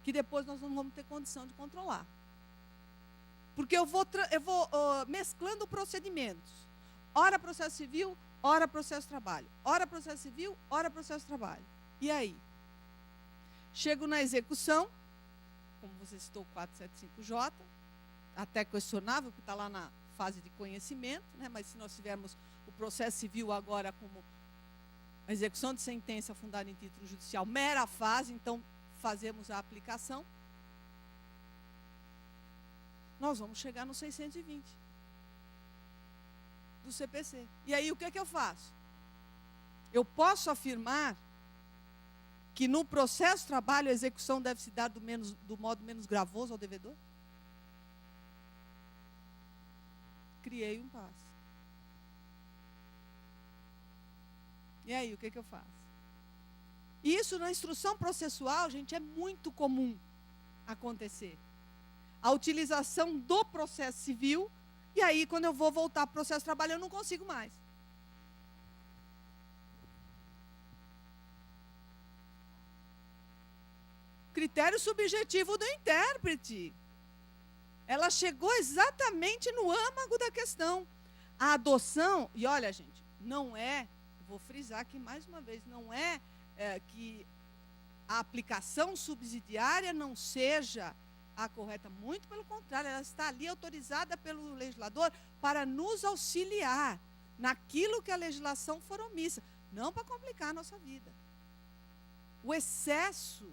que depois nós não vamos ter condição de controlar. Porque eu vou mesclando procedimentos. Ora processo civil, ora processo de trabalho. Ora processo civil, ora processo de trabalho. E aí? Chego na execução, como você citou o 475J, até questionável, porque está lá na fase de conhecimento, né? Mas se nós tivermos o processo civil agora como a execução de sentença fundada em título judicial, mera fase, então fazemos a aplicação, nós vamos chegar no 620 do CPC. E aí o que é que eu faço? Eu posso afirmar que no processo de trabalho a execução deve se dar do modo menos gravoso ao devedor? Criei um passo. E aí, o que eu faço? Isso na instrução processual, gente, é muito comum acontecer. A utilização do processo civil, e aí, quando eu vou voltar para o processo de trabalho, eu não consigo mais. Critério subjetivo do intérprete. Ela chegou exatamente no âmago da questão. A adoção, e olha, gente, não é, vou frisar aqui mais uma vez, não é que a aplicação subsidiária não seja a correta, muito pelo contrário, ela está ali autorizada pelo legislador para nos auxiliar naquilo que a legislação for omissa, não para complicar a nossa vida. O excesso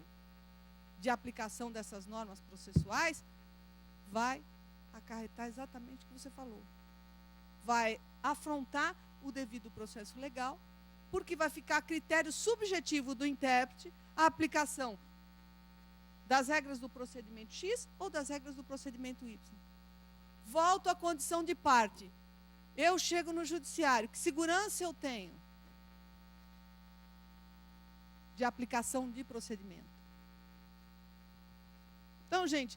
de aplicação dessas normas processuais vai acarretar exatamente o que você falou. Vai afrontar o devido processo legal, porque vai ficar a critério subjetivo do intérprete a aplicação das regras do procedimento X ou das regras do procedimento Y. Volto à condição de parte. Eu chego no judiciário, que segurança eu tenho de aplicação de procedimento? Então, gente,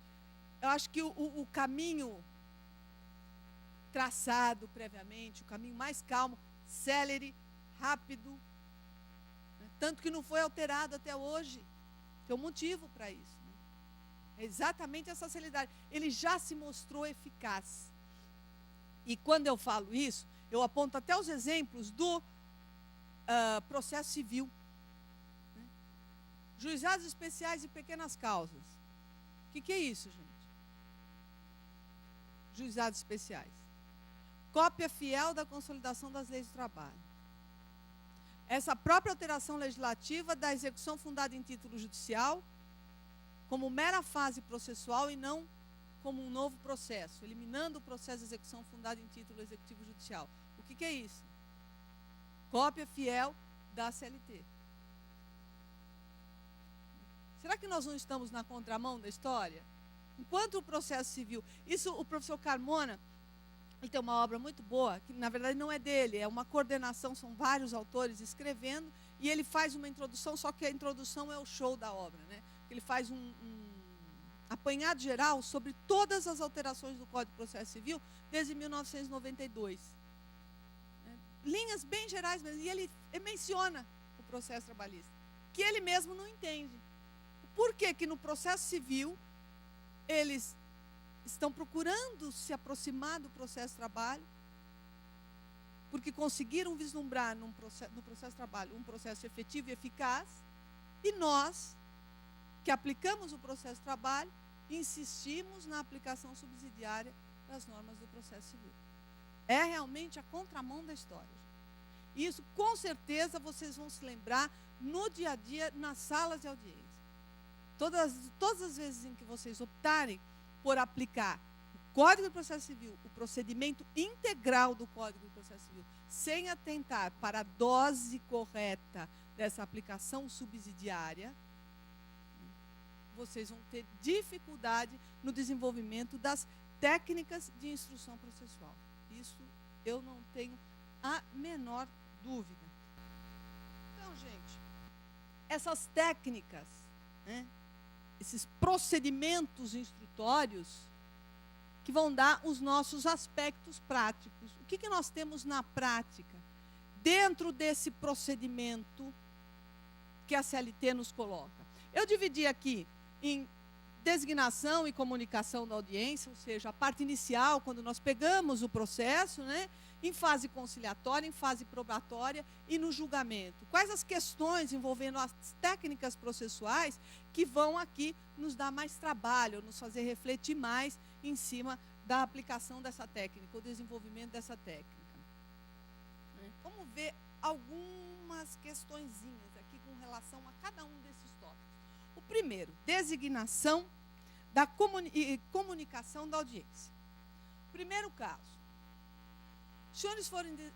eu acho que o caminho traçado previamente, o caminho mais calmo, célere, rápido, né? Tanto que não foi alterado até hoje. Tem um motivo para isso. Né? É exatamente essa celeridade. Ele já se mostrou eficaz. E quando eu falo isso, eu aponto até os exemplos do processo civil. Né? Juizados especiais e pequenas causas. O que é isso, gente? Juizados especiais. Cópia fiel da consolidação das leis do trabalho. Essa própria alteração legislativa da execução fundada em título judicial como mera fase processual e não como um novo processo, eliminando o processo de execução fundado em título executivo judicial. O que é isso? Cópia fiel da CLT. Será que nós não estamos na contramão da história? Enquanto o processo civil... Isso, o professor Carmona, ele tem uma obra muito boa, que na verdade não é dele, é uma coordenação, são vários autores escrevendo, e ele faz uma introdução, só que a introdução é o show da obra, né? Ele faz um apanhado geral sobre todas as alterações do Código de Processo Civil desde 1992. Linhas bem gerais, e ele menciona o processo trabalhista, que ele mesmo não entende. Por que no processo civil eles estão procurando se aproximar do processo de trabalho, porque conseguiram vislumbrar no processo de trabalho um processo efetivo e eficaz, e nós, que aplicamos o processo de trabalho, insistimos na aplicação subsidiária das normas do processo civil. É realmente a contramão da história. Isso, com certeza, vocês vão se lembrar no dia a dia, nas salas de audiência. Todas as vezes em que vocês optarem por aplicar o Código de Processo Civil, o procedimento integral do Código de Processo Civil, sem atentar para a dose correta dessa aplicação subsidiária, vocês vão ter dificuldade no desenvolvimento das técnicas de instrução processual. Isso eu não tenho a menor dúvida. Então, gente, essas técnicas, né, esses procedimentos instrutórios que vão dar os nossos aspectos práticos. O que nós temos na prática dentro desse procedimento que a CLT nos coloca? Eu dividi aqui em designação e comunicação da audiência, ou seja, a parte inicial, quando nós pegamos o processo, né, em fase conciliatória, em fase probatória e no julgamento. Quais as questões envolvendo as técnicas processuais que vão aqui nos dar mais trabalho, nos fazer refletir mais em cima da aplicação dessa técnica, o desenvolvimento dessa técnica. Vamos ver algumas questõezinhas aqui com relação a cada um desses tópicos. O primeiro, designação e comunicação da audiência. Primeiro caso. Os senhores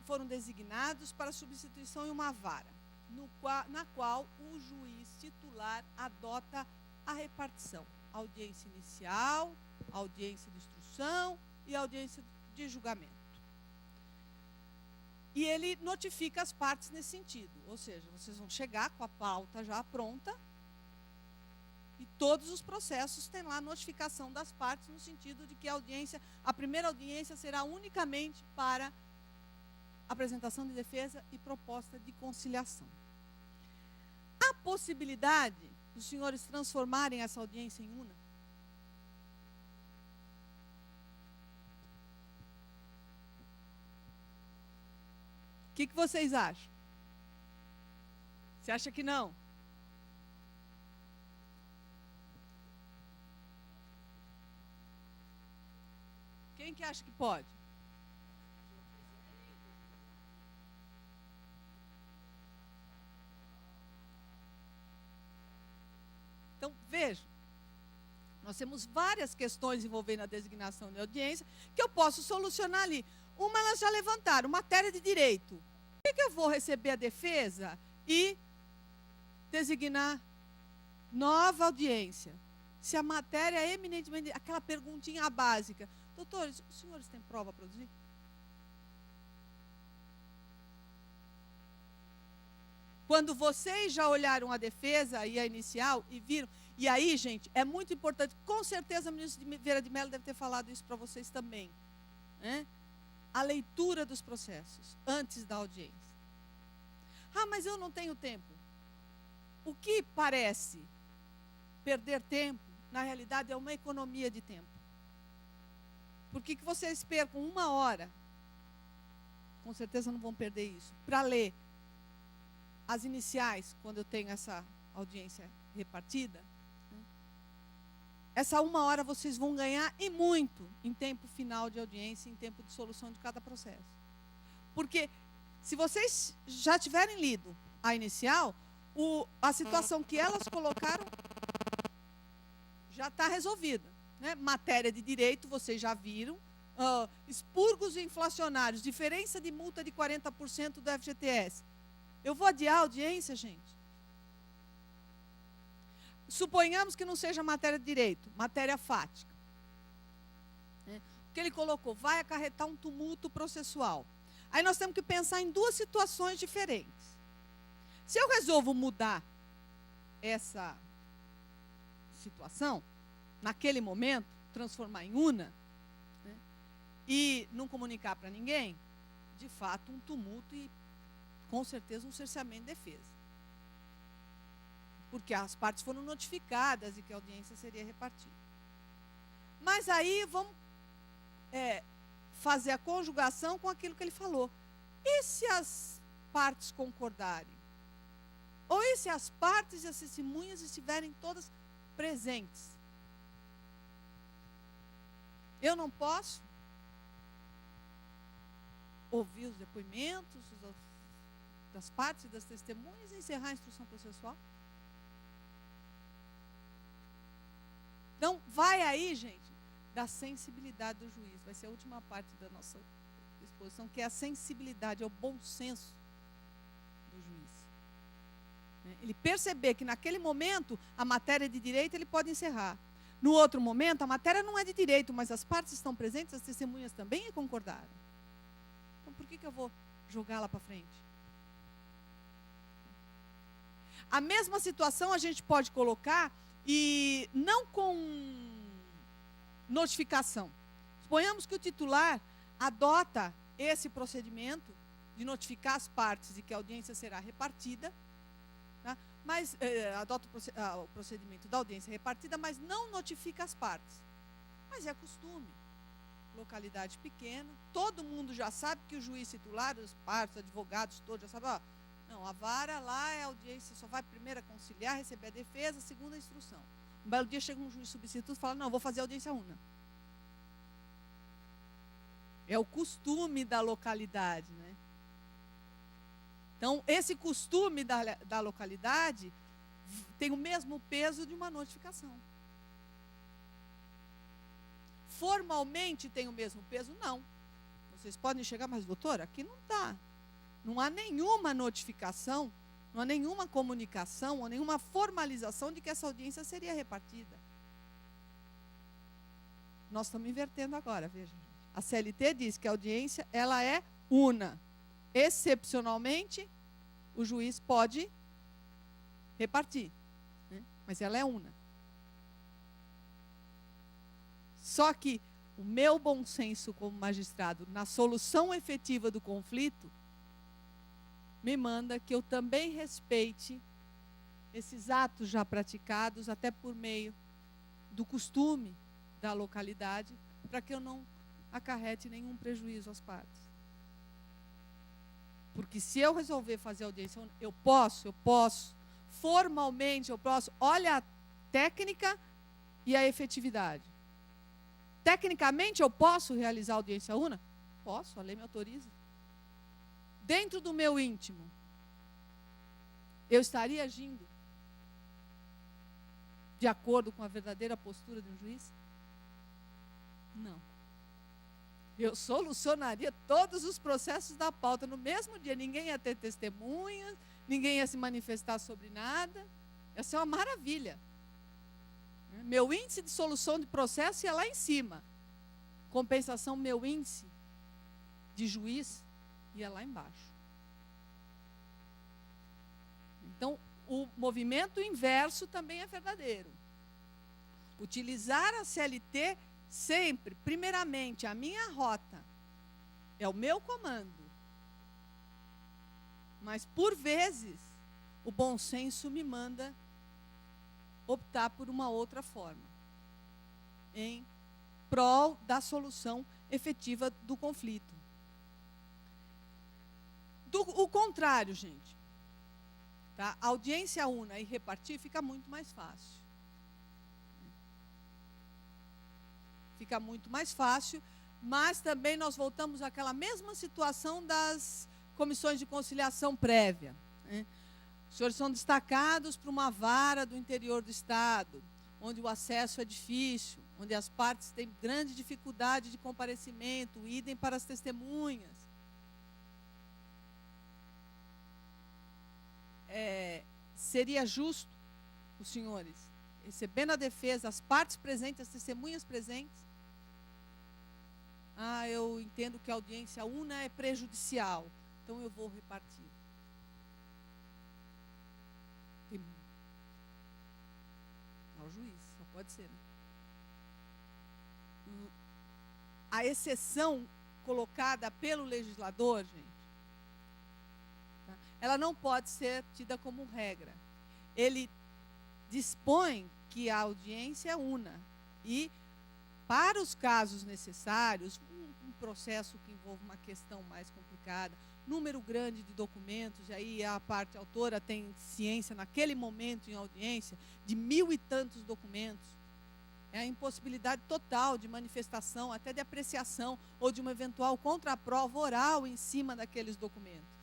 foram designados para substituição em uma vara, na qual o juiz titular adota a repartição. Audiência inicial, audiência de instrução e audiência de julgamento. E ele notifica as partes nesse sentido. Ou seja, vocês vão chegar com a pauta já pronta e todos os processos têm lá a notificação das partes no sentido de que a primeira audiência será unicamente para apresentação de defesa e proposta de conciliação. Há possibilidade dos senhores transformarem essa audiência em una? O que vocês acham? Você acha que não? Quem que acha que pode? Então, veja, nós temos várias questões envolvendo a designação de audiência que eu posso solucionar ali. Uma elas já levantaram, matéria de direito. Por que eu vou receber a defesa e designar nova audiência? Se a matéria é eminentemente, aquela perguntinha básica. Doutores, os senhores têm prova a produzir? Quando vocês já olharam a defesa e a inicial e viram... E aí, gente, é muito importante, com certeza o ministro Vieira de Mello deve ter falado isso para vocês também, né? A leitura dos processos, antes da audiência. Ah, mas eu não tenho tempo. O que parece perder tempo, na realidade, é uma economia de tempo. Por que vocês percam 1 hora? Com certeza não vão perder isso. Para ler as iniciais, quando eu tenho essa audiência repartida, né? Essa 1 hora vocês vão ganhar e muito em tempo final de audiência, em tempo de solução de cada processo. Porque se vocês já tiverem lido a inicial, a situação que elas colocaram já está resolvida, né? Matéria de direito, vocês já viram. Expurgos inflacionários, diferença de multa de 40% do FGTS. Eu vou adiar a audiência, gente? Suponhamos que não seja matéria de direito, matéria fática. O que ele colocou? Vai acarretar um tumulto processual. Aí nós temos que pensar em 2 situações diferentes. Se eu resolvo mudar essa situação, naquele momento, transformar em una, né, e não comunicar para ninguém, de fato, um tumulto e, com certeza, um cerceamento de defesa. Porque as partes foram notificadas e que a audiência seria repartida. Mas aí vamos fazer a conjugação com aquilo que ele falou. E se as partes concordarem? Ou e se as partes e as testemunhas estiverem todas presentes? Eu não posso ouvir os depoimentos das partes e das testemunhas e encerrar a instrução processual? Então, vai aí, gente, da sensibilidade do juiz. Vai ser a última parte da nossa exposição, que é a sensibilidade, é o bom senso do juiz. Ele perceber que, naquele momento, a matéria de direito ele pode encerrar. No outro momento, a matéria não é de direito, mas as partes estão presentes, as testemunhas também concordaram. Então, por que eu vou jogá-la para frente? A mesma situação a gente pode colocar, e não com notificação. Suponhamos que o titular adota esse procedimento de notificar as partes e que a audiência será repartida, tá? Mas adota o procedimento da audiência repartida, mas não notifica as partes. Mas é costume. Localidade pequena, todo mundo já sabe que o juiz titular, os partes, advogados, todos já sabem, não, a vara lá é a audiência, só vai primeiro a conciliar, receber a defesa, segunda a instrução. Um belo dia chega um juiz substituto e fala, não, vou fazer audiência una. É o costume da localidade, né? Então, esse costume da localidade tem o mesmo peso de uma notificação. Formalmente tem o mesmo peso? Não. Vocês podem chegar, mas doutora, aqui não está. Não há nenhuma notificação, não há nenhuma comunicação ou nenhuma formalização de que essa audiência seria repartida. Nós estamos invertendo agora, veja. A CLT diz que a audiência ela é una. Excepcionalmente, o juiz pode repartir, né? Mas ela é una. Só que o meu bom senso como magistrado, na solução efetiva do conflito, me manda que eu também respeite esses atos já praticados, até por meio do costume da localidade, para que eu não acarrete nenhum prejuízo às partes. Porque se eu resolver fazer audiência única, eu posso. Formalmente eu posso. Olha a técnica e a efetividade. Tecnicamente eu posso realizar audiência única? Posso, a lei me autoriza. Dentro do meu íntimo, eu estaria agindo de acordo com a verdadeira postura de um juiz? Não. Eu solucionaria todos os processos da pauta no mesmo dia. Ninguém ia ter testemunhas, ninguém ia se manifestar sobre nada. Ia ser uma maravilha. Meu índice de solução de processo ia lá em cima. Compensação, meu índice de juiz ia lá embaixo. Então, o movimento inverso também é verdadeiro. Utilizar a CLT sempre, primeiramente, a minha rota, é o meu comando. Mas, por vezes, o bom senso me manda optar por uma outra forma, em prol da solução efetiva do conflito. O contrário, gente. Tá? A audiência una e repartir fica muito mais fácil. Fica muito mais fácil, mas também nós voltamos àquela mesma situação das comissões de conciliação prévia. Né? Os senhores são destacados para uma vara do interior do Estado, onde o acesso é difícil, onde as partes têm grande dificuldade de comparecimento, idem para as testemunhas. Seria justo os senhores, recebendo a defesa, as partes presentes, as testemunhas presentes, eu entendo que a audiência una é prejudicial, então eu vou repartir. Ao juiz, só pode ser, né? A exceção colocada pelo legislador, gente, tá? Ela não pode ser tida como regra. Ele dispõe que a audiência una e, para os casos necessários, um processo que envolve uma questão mais complicada, número grande de documentos, e aí a parte autora tem ciência naquele momento em audiência de 1000 e tantos documentos, é a impossibilidade total de manifestação, até de apreciação, ou de uma eventual contraprova oral em cima daqueles documentos.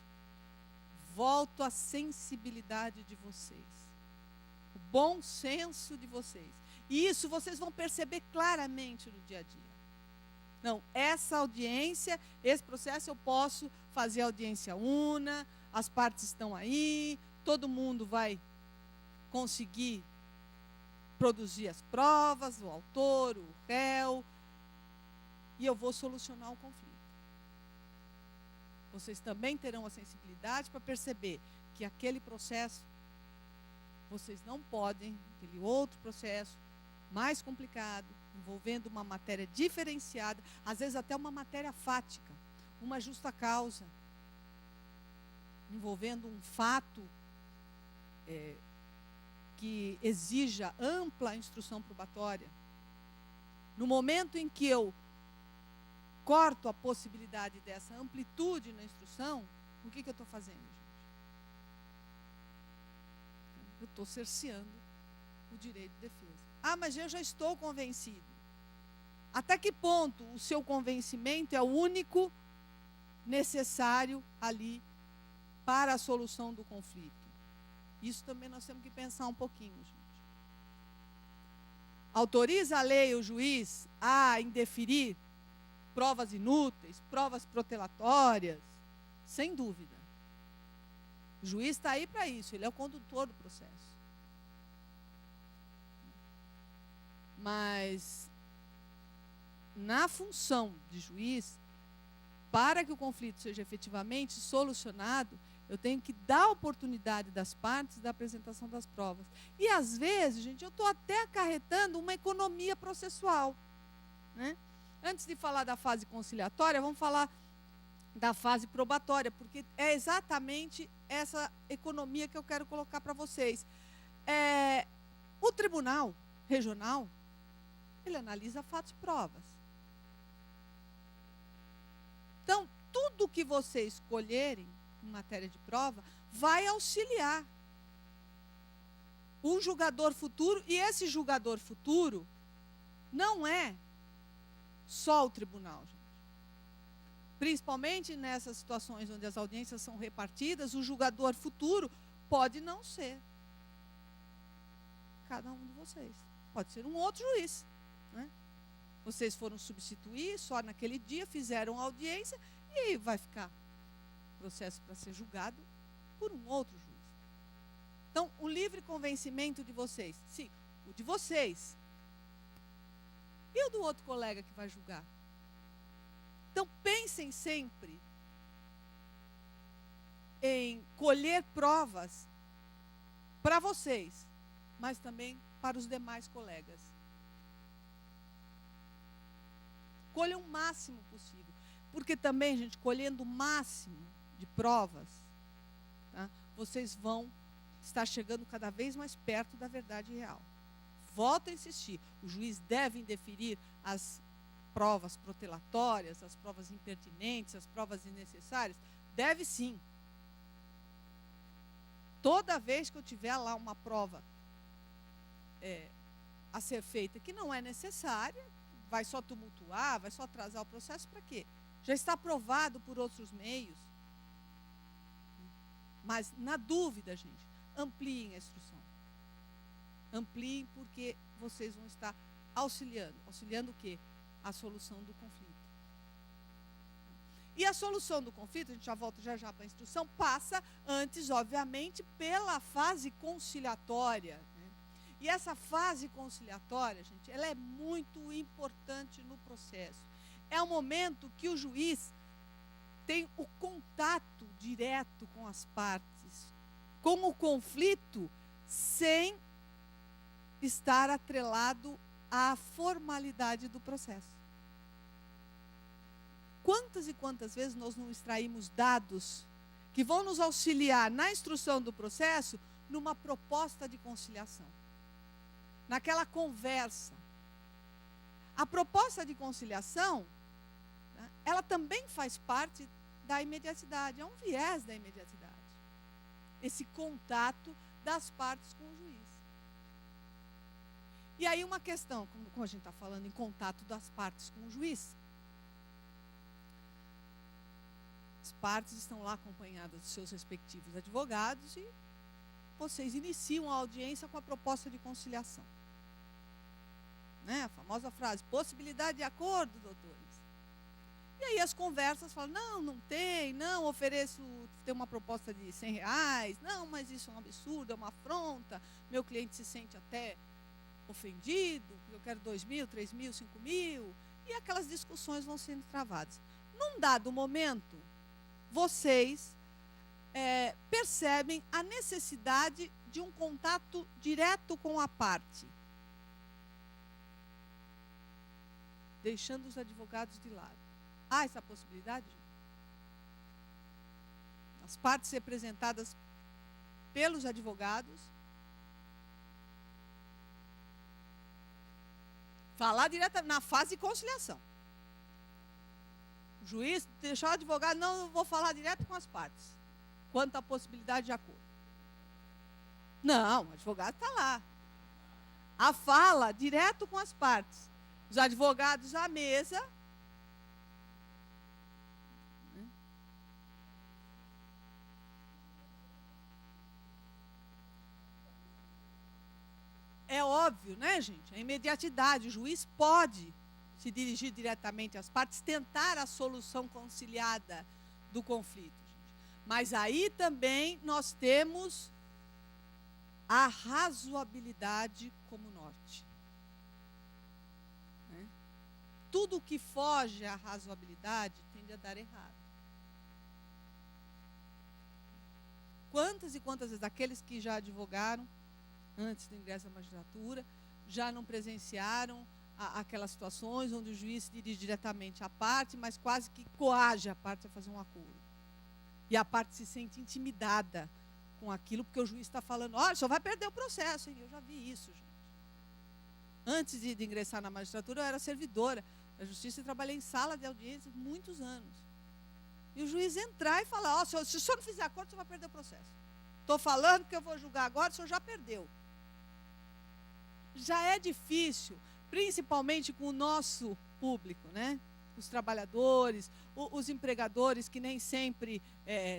Volto à sensibilidade de vocês, o bom senso de vocês. E isso vocês vão perceber claramente no dia a dia. Não, essa audiência, esse processo eu posso fazer audiência una, as partes estão aí, todo mundo vai conseguir produzir as provas, o autor, o réu, e eu vou solucionar o conflito. Vocês também terão a sensibilidade para perceber que aquele processo, vocês não podem, aquele outro processo, mais complicado, envolvendo uma matéria diferenciada, às vezes até uma matéria fática, uma justa causa, envolvendo um fato que exija ampla instrução probatória. No momento em que eu corto a possibilidade dessa amplitude na instrução, o que eu estou fazendo, gente? Eu estou cerceando o direito de defesa. Mas eu já estou convencido. Até que ponto o seu convencimento é o único necessário ali para a solução do conflito? Isso também nós temos que pensar um pouquinho, gente. Autoriza a lei o juiz a indeferir provas inúteis, provas protelatórias? Sem dúvida. O juiz está aí para isso, ele é o condutor do processo. Mas, na função de juiz, para que o conflito seja efetivamente solucionado, eu tenho que dar oportunidade das partes da apresentação das provas. E, às vezes, gente, eu estou até acarretando uma economia processual. Né? Antes de falar da fase conciliatória, vamos falar da fase probatória, porque é exatamente essa economia que eu quero colocar para vocês. O tribunal regional, ele analisa fatos e provas. Então, tudo que vocês escolherem em matéria de prova, vai auxiliar um julgador futuro, e esse julgador futuro não é só o tribunal, gente. Principalmente nessas situações onde as audiências são repartidas, o julgador futuro pode não ser cada um de vocês. Pode ser um outro juiz, né? Vocês foram substituir só naquele dia, fizeram audiência e vai ficar processo para ser julgado por um outro juiz. Então, o livre convencimento de vocês, sim, o de vocês. E o do outro colega que vai julgar? Então, pensem sempre em colher provas para vocês, mas também para os demais colegas. Colham o máximo possível. Porque também, gente, colhendo o máximo de provas, tá, vocês vão estar chegando cada vez mais perto da verdade real. Volto a insistir, o juiz deve indeferir as provas protelatórias, as provas impertinentes, as provas desnecessárias? Deve sim. Toda vez que eu tiver lá uma prova a ser feita que não é necessária, vai só tumultuar, vai só atrasar o processo, para quê? Já está provado por outros meios. Mas, na dúvida, gente, ampliem a instrução. Ampliem, porque vocês vão estar auxiliando. Auxiliando o quê? A solução do conflito. E a solução do conflito, a gente já volta já para a instrução, passa antes, obviamente, pela fase conciliatória. E essa fase conciliatória, gente, ela é muito importante no processo. É o momento que o juiz tem o contato direto com as partes, com o conflito, sem estar atrelado à formalidade do processo. Quantas e quantas vezes nós não extraímos dados que vão nos auxiliar na instrução do processo numa proposta de conciliação? Naquela conversa. A proposta de conciliação, né, ela também faz parte da imediatidade, é um viés da imediatidade. Esse contato das partes com o juiz. E aí uma questão, como a gente está falando em contato das partes com o juiz, as partes estão lá acompanhadas dos seus respectivos advogados e vocês iniciam a audiência com a proposta de conciliação. Né? A famosa frase, possibilidade de acordo, doutores. E aí as conversas falam, não tem, não, ofereço, tem uma proposta de R$100, não, mas isso é um absurdo, é uma afronta, meu cliente se sente até ofendido, eu quero 2.000, 3.000, 5.000, e aquelas discussões vão sendo travadas. Num dado momento, vocês percebem a necessidade de um contato direto com a parte, deixando os advogados de lado. Há essa possibilidade? As partes representadas pelos advogados, falar direto na fase de conciliação. O juiz deixou o advogado, não, eu vou falar direto com as partes, quanto à possibilidade de acordo. Não, o advogado está lá. A fala direto com as partes. Os advogados à mesa. É óbvio, né, gente? A imediatidade. O juiz pode se dirigir diretamente às partes, tentar a solução conciliada do conflito. Gente. Mas aí também nós temos a razoabilidade como norte. Né? Tudo que foge à razoabilidade tende a dar errado. Quantas e quantas vezes aqueles que já advogaram antes do ingresso à magistratura já não presenciaram aquelas situações onde o juiz se dirige diretamente à parte, mas quase que coage a parte a fazer um acordo. E a parte se sente intimidada com aquilo, porque o juiz está falando, olha, só vai perder o processo, hein? Eu já vi isso, gente. Antes de ingressar na magistratura, eu era servidora da justiça e trabalhei em sala de audiência muitos anos. E o juiz entrar e falar, se o senhor não fizer acordo, o senhor vai perder o processo. Estou falando que eu vou julgar agora, o senhor já perdeu. Já é difícil, principalmente com o nosso público, né? Os trabalhadores, os empregadores, que nem sempre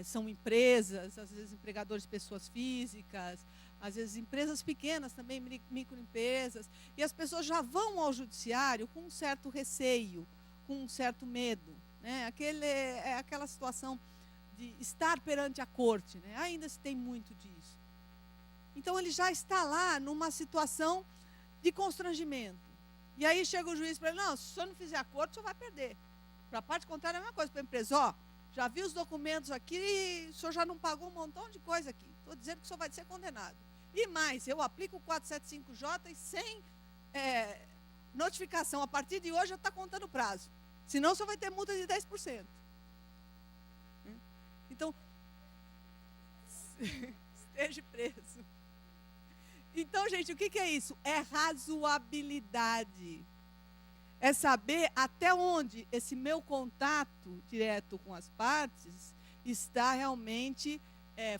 são empresas, às vezes empregadores de pessoas físicas, às vezes empresas pequenas também, microempresas, e as pessoas já vão ao judiciário com um certo receio, com um certo medo, né? Aquela situação de estar perante a corte, né? Ainda se tem muito disso. Então, ele já está lá numa situação de constrangimento. E aí chega o juiz para ele, não, se o senhor não fizer acordo, o senhor vai perder. Para a parte contrária, é a mesma coisa para a empresa, já vi os documentos aqui e o senhor já não pagou um montão de coisa aqui. Estou dizendo que o senhor vai ser condenado. E mais, eu aplico o 475J e sem notificação. A partir de hoje já está contando o prazo. Senão o senhor vai ter multa de 10%. Então, esteja preso. Então, gente, o que é isso? É razoabilidade. É saber até onde esse meu contato direto com as partes está realmente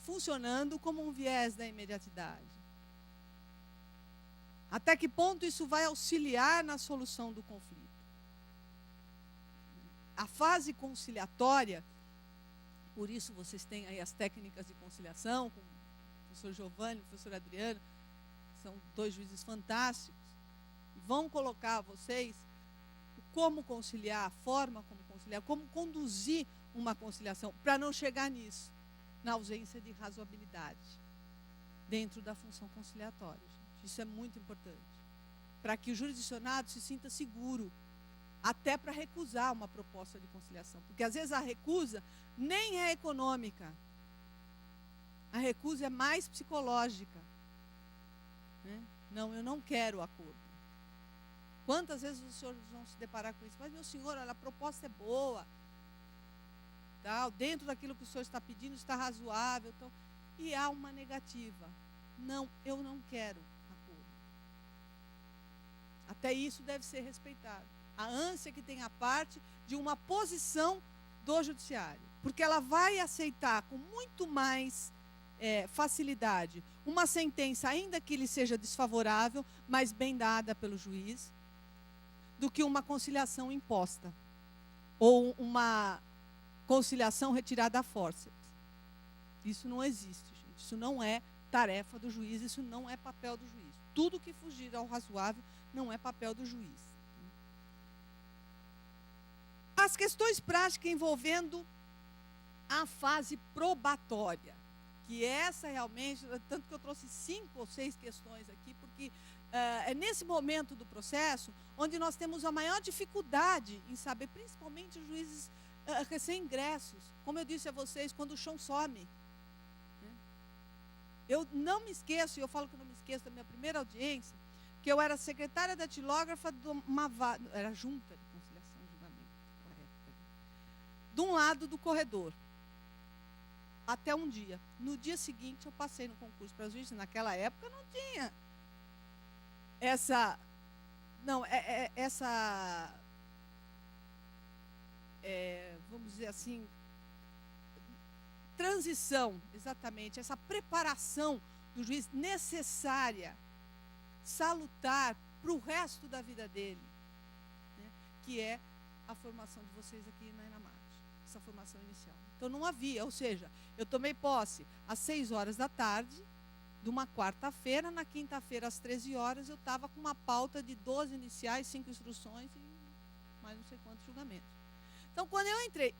funcionando como um viés da imediatidade. Até que ponto isso vai auxiliar na solução do conflito. A fase conciliatória, por isso vocês têm aí as técnicas de conciliação, com o professor Giovanni e o professor Adriano, são dois juízes fantásticos, vão colocar a vocês como conciliar, a forma como conciliar, como conduzir uma conciliação, para não chegar nisso, na ausência de razoabilidade, dentro da função conciliatória. Gente. Isso é muito importante, para que o jurisdicionado se sinta seguro, até para recusar uma proposta de conciliação, porque às vezes a recusa nem é econômica, a recusa é mais psicológica. Né? Não, eu não quero acordo. Quantas vezes os senhores vão se deparar com isso? Mas, meu senhor, olha, a proposta é boa, tal, dentro daquilo que o senhor está pedindo está razoável, então, e há uma negativa. Não, eu não quero acordo. Até isso deve ser respeitado. A ânsia que tem a parte de uma posição do judiciário, porque ela vai aceitar com muito mais facilidade uma sentença, ainda que lhe seja desfavorável, mas bem dada pelo juiz, do que uma conciliação imposta ou uma conciliação retirada à forceps. Isso não existe, gente. Isso não é tarefa do juiz, isso não é papel do juiz. Tudo que fugir ao razoável não é papel do juiz. As questões práticas envolvendo a fase probatória, que essa realmente, tanto que eu trouxe 5 ou 6 questões aqui, porque é nesse momento do processo onde nós temos a maior dificuldade em saber, principalmente os juízes recém-ingressos, como eu disse a vocês, quando o chão some. Né? Eu não me esqueço, e eu falo que eu não me esqueço da minha primeira audiência, que eu era secretária datilógrafa de uma era junta de conciliação e julgamento, correto, de um lado do corredor. Até um dia. No dia seguinte, eu passei no concurso para juiz. Naquela época não tinha essa vamos dizer assim, transição, exatamente, essa preparação do juiz necessária, salutar para o resto da vida dele, né, que é a formação de vocês aqui na ENAMAT, essa formação inicial. Então não havia, ou seja, eu tomei posse às 6 horas da tarde, de uma quarta-feira, na quinta-feira às 13 horas, eu estava com uma pauta de 12 iniciais, 5 instruções e mais não sei quantos julgamentos. Então, quando eu entrei,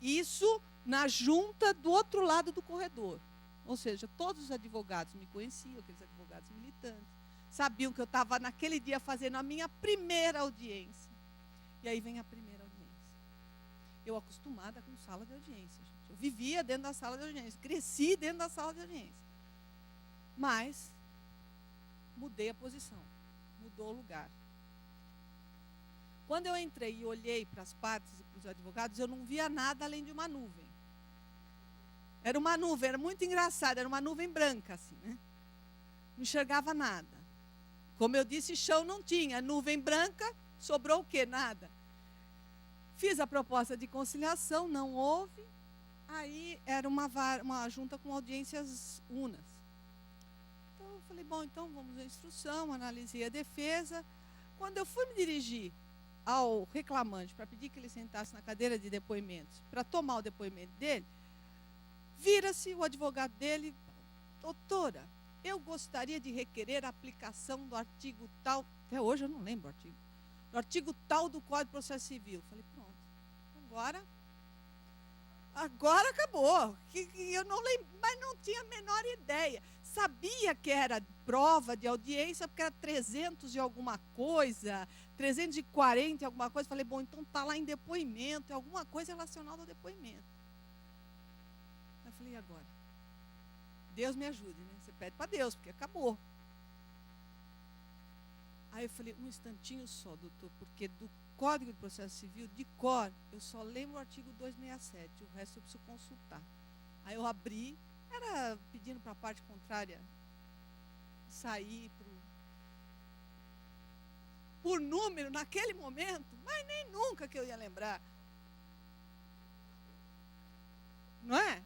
isso na junta do outro lado do corredor, ou seja, todos os advogados me conheciam, aqueles advogados militantes, sabiam que eu estava naquele dia fazendo a minha primeira audiência. E aí vem a primeira audiência. Eu acostumada com sala de audiência, gente. Eu vivia dentro da sala de audiência, cresci dentro da sala de audiência. Mas mudei a posição, mudou o lugar. Quando eu entrei e olhei para as partes e para os advogados, eu não via nada além de uma nuvem. Era uma nuvem, era muito engraçado, era uma nuvem branca, assim, né? Não enxergava nada. Como eu disse, chão não tinha, nuvem branca, sobrou o quê? Nada. Fiz a proposta de conciliação, não houve. Aí era uma junta com audiências unas. Então, eu falei, bom, então vamos à instrução, analisei a defesa. Quando eu fui me dirigir ao reclamante para pedir que ele sentasse na cadeira de depoimentos, para tomar o depoimento dele, vira-se o advogado dele, doutora, eu gostaria de requerer a aplicação do artigo tal, até hoje eu não lembro o artigo, do artigo tal do Código de Processo Civil. Falei, pronto, agora acabou. Eu não lembro, mas não tinha a menor ideia. Sabia que era prova de audiência, porque era 300 e alguma coisa, 340 e alguma coisa. Falei, bom, então está lá em depoimento, é alguma coisa relacionada ao depoimento. Eu falei, e agora? Deus me ajude, né? Você pede para Deus, porque acabou. Aí eu falei, um instantinho só, doutor, porque do Código de Processo Civil, de cor, eu só lembro o artigo 267, o resto eu preciso consultar. Aí eu abri, era pedindo para a parte contrária sair por número naquele momento, mas nem nunca que eu ia lembrar. Não é?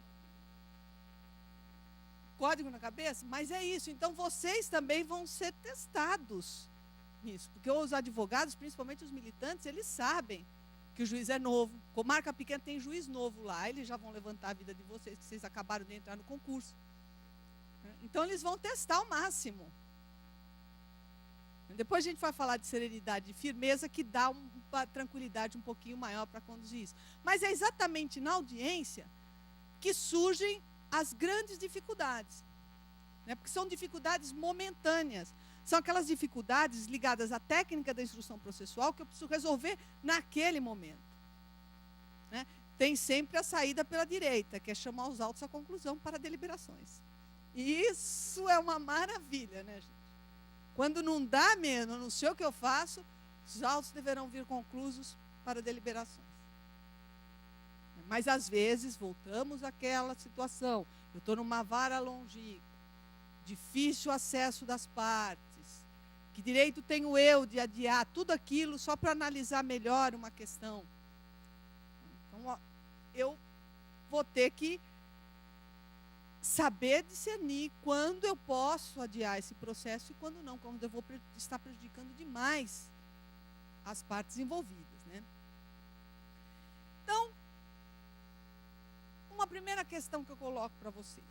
Código na cabeça? Mas é isso. Então, vocês também vão ser testados nisso. Porque os advogados, principalmente os militantes, eles sabem que o juiz é novo. Comarca pequena tem juiz novo lá. Eles já vão levantar a vida de vocês, que vocês acabaram de entrar no concurso. Então, eles vão testar ao máximo. Depois a gente vai falar de serenidade e firmeza, que dá uma tranquilidade um pouquinho maior para conduzir isso. Mas é exatamente na audiência que surgem as grandes dificuldades, né? Porque são dificuldades momentâneas. São aquelas dificuldades ligadas à técnica da instrução processual que eu preciso resolver naquele momento, né? Tem sempre a saída pela direita, que é chamar os autos à conclusão para deliberações. E isso é uma maravilha, né, gente? Quando não dá mesmo, não sei o que eu faço, os autos deverão vir conclusos para deliberações. Mas, às vezes, voltamos àquela situação. Eu estou numa vara longínqua, difícil acesso das partes. Que direito tenho eu de adiar tudo aquilo só para analisar melhor uma questão? Então, eu vou ter que saber discernir quando eu posso adiar esse processo e quando não, quando eu vou estar prejudicando demais as partes envolvidas, né? Então, uma primeira questão que eu coloco para vocês.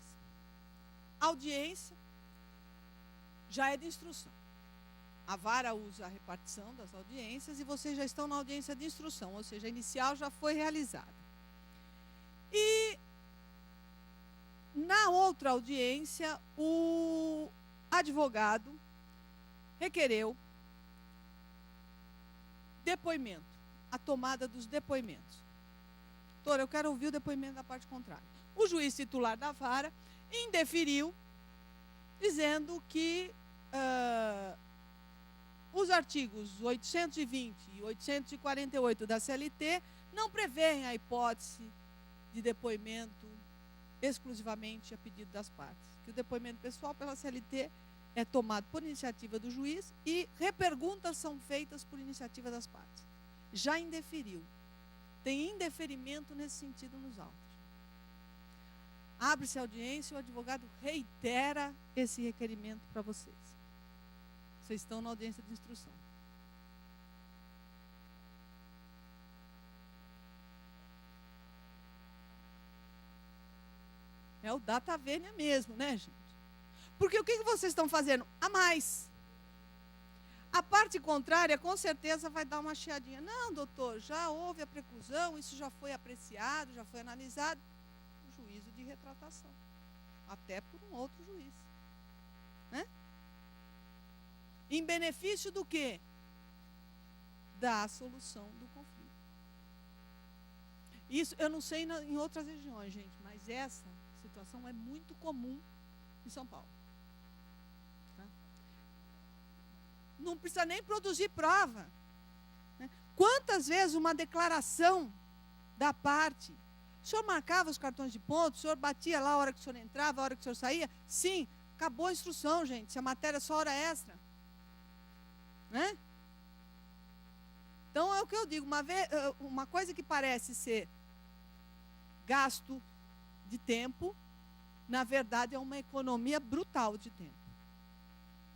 A audiência já é de instrução. A vara usa a repartição das audiências e vocês já estão na audiência de instrução, ou seja, a inicial já foi realizada. E na outra audiência, o advogado requereu depoimento, a tomada dos depoimentos. Doutora, eu quero ouvir o depoimento da parte contrária. O juiz titular da vara indeferiu, dizendo que os artigos 820 e 848 da CLT não prevêem a hipótese de depoimento exclusivamente a pedido das partes. Que o depoimento pessoal pela CLT é tomado por iniciativa do juiz e reperguntas são feitas por iniciativa das partes. Já indeferiu. Tem indeferimento nesse sentido nos autos. Abre-se a audiência e o advogado reitera esse requerimento para vocês. Vocês estão na audiência de instrução. É o data vênia mesmo, né, gente? Porque o que vocês estão fazendo? A mais. A parte contrária, com certeza, vai dar uma chiadinha. Não, doutor, já houve a preclusão, isso já foi apreciado, já foi analisado. Juízo de retratação. Até por um outro juiz. Né? Em benefício do quê? Da solução do conflito. Isso, eu não sei em outras regiões, gente, mas essa situação é muito comum em São Paulo. Tá? Não precisa nem produzir prova. Né? Quantas vezes uma declaração da parte, o senhor marcava os cartões de ponto, o senhor batia lá a hora que o senhor entrava, a hora que o senhor saía? Sim, acabou a instrução, gente, se a matéria é só hora extra. Né? Então, é o que eu digo, uma coisa que parece ser gasto de tempo, na verdade, é uma economia brutal de tempo.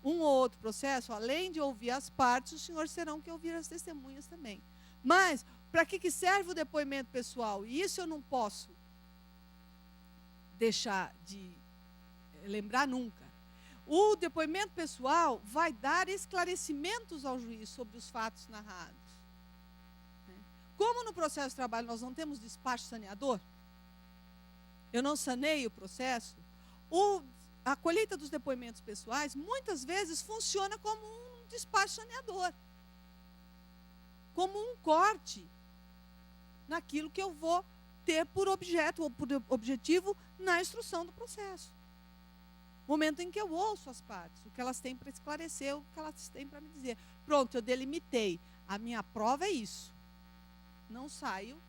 Um ou outro processo, além de ouvir as partes, os senhores terão que ouvir as testemunhas também. Mas, para que serve o depoimento pessoal? E isso eu não posso deixar de lembrar nunca. O depoimento pessoal vai dar esclarecimentos ao juiz sobre os fatos narrados. Como no processo de trabalho nós não temos despacho saneador, eu não saneio o processo, a colheita dos depoimentos pessoais muitas vezes funciona como um despacho saneador, como um corte naquilo que eu vou ter por objeto ou por objetivo na instrução do processo. Momento em que eu ouço as partes, o que elas têm para esclarecer, o que elas têm para me dizer. Pronto, eu delimitei. A minha prova é isso. Não saio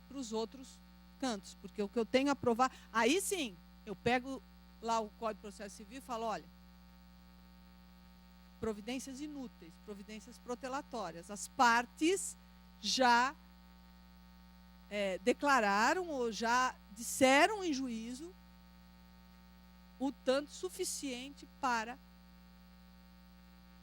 para os outros cantos, porque o que eu tenho a provar... Aí sim, eu pego lá o Código de Processo Civil e falo, olha, providências inúteis, providências protelatórias. As partes já declararam ou já disseram em juízo o tanto suficiente para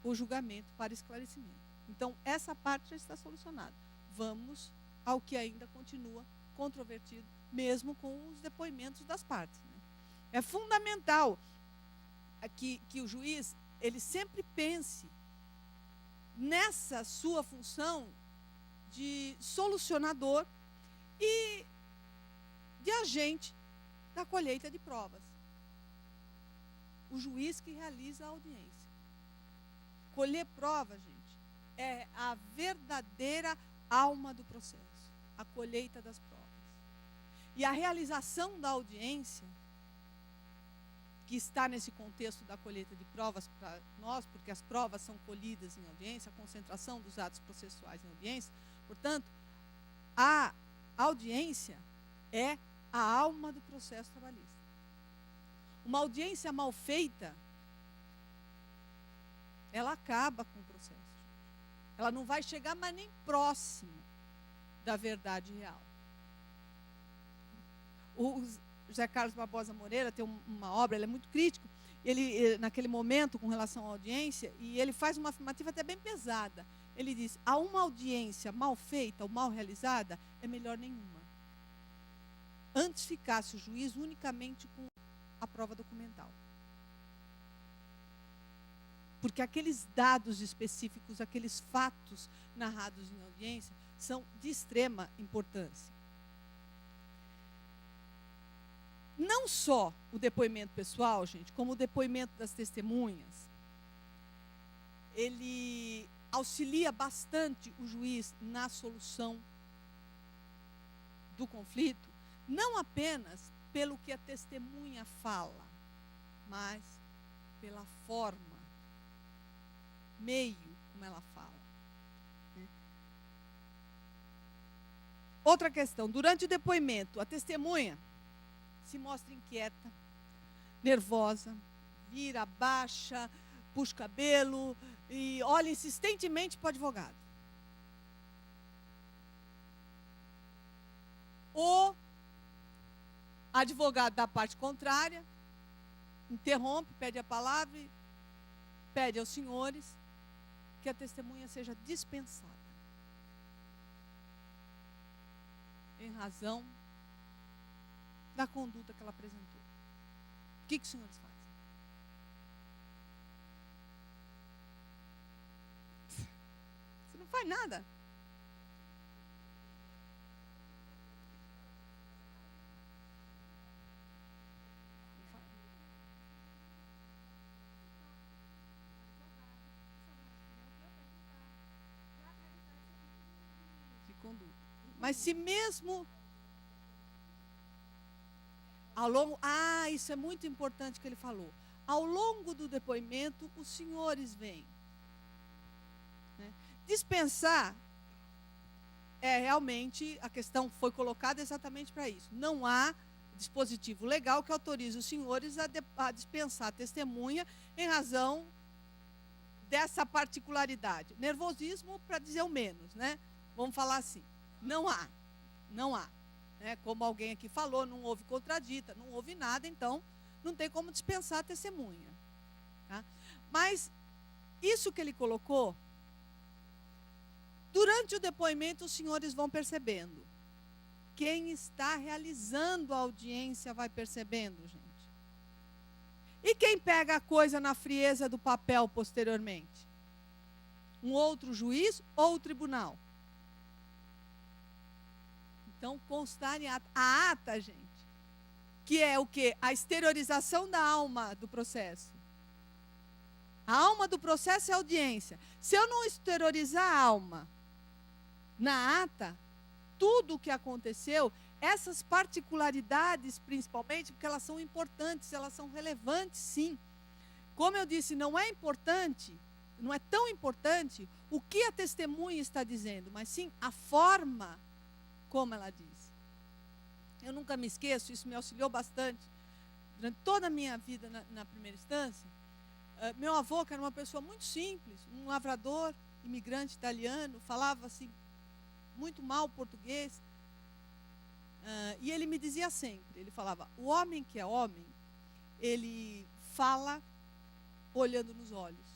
o julgamento, para esclarecimento. Então, essa parte já está solucionada. Vamos ao que ainda continua controvertido, mesmo com os depoimentos das partes. Né? É fundamental que o juiz ele sempre pense nessa sua função de solucionador e de agente da colheita de provas. O juiz que realiza a audiência. Colher prova, gente, é a verdadeira alma do processo, a colheita das provas. E a realização da audiência, que está nesse contexto da colheita de provas para nós, porque as provas são colhidas em audiência, a concentração dos atos processuais em audiência, portanto, a audiência é a alma do processo trabalhista. Uma audiência mal feita, ela acaba com o processo. Ela não vai chegar mais nem próximo da verdade real. O José Carlos Barbosa Moreira tem uma obra, ele é muito crítico, ele, naquele momento, com relação à audiência, e ele faz uma afirmativa até bem pesada. Ele diz, a uma audiência mal feita ou mal realizada, é melhor nenhuma. Antes ficasse o juiz unicamente com a prova documental. Porque aqueles dados específicos, aqueles fatos narrados em audiência, são de extrema importância. Não só o depoimento pessoal, gente, como o depoimento das testemunhas, ele auxilia bastante o juiz na solução do conflito, não apenas pelo que a testemunha fala, mas pela forma, meio como ela fala. Outra questão, durante o depoimento, a testemunha se mostra inquieta, nervosa, vira, baixa, puxa o cabelo e olha insistentemente para o advogado. O advogado da parte contrária interrompe, pede a palavra e pede aos senhores que a testemunha seja dispensada. Em razão da conduta que ela apresentou. O que os senhores fazem? Você não faz nada. De conduta. Mas se mesmo ao longo, isso é muito importante que ele falou. Ao longo do depoimento, os senhores vêm. Né? Dispensar realmente, a questão foi colocada exatamente para isso. Não há dispositivo legal que autorize os senhores a dispensar a testemunha em razão dessa particularidade? Nervosismo, para dizer o menos, né? Vamos falar assim. Não há. Não há. Né? Como alguém aqui falou, não houve contradita, não houve nada, então não tem como dispensar a testemunha. Tá? Mas isso que ele colocou, durante o depoimento os senhores vão percebendo. Quem está realizando a audiência vai percebendo, gente. E quem pega a coisa na frieza do papel posteriormente? Um outro juiz ou o tribunal? Então, constar em ata. A ata, gente, que é o quê? A exteriorização da alma do processo. A alma do processo é a audiência. Se eu não exteriorizar a alma na ata, tudo o que aconteceu, essas particularidades, principalmente, porque elas são importantes, elas são relevantes, sim. Como eu disse, não é importante, não é tão importante o que a testemunha está dizendo, mas sim a forma como ela diz. Eu nunca me esqueço, isso me auxiliou bastante, durante toda a minha vida na primeira instância. Meu avô, que era uma pessoa muito simples, um lavrador, imigrante italiano, falava assim, muito mal português, e ele me dizia sempre, ele falava, o homem que é homem, ele fala olhando nos olhos.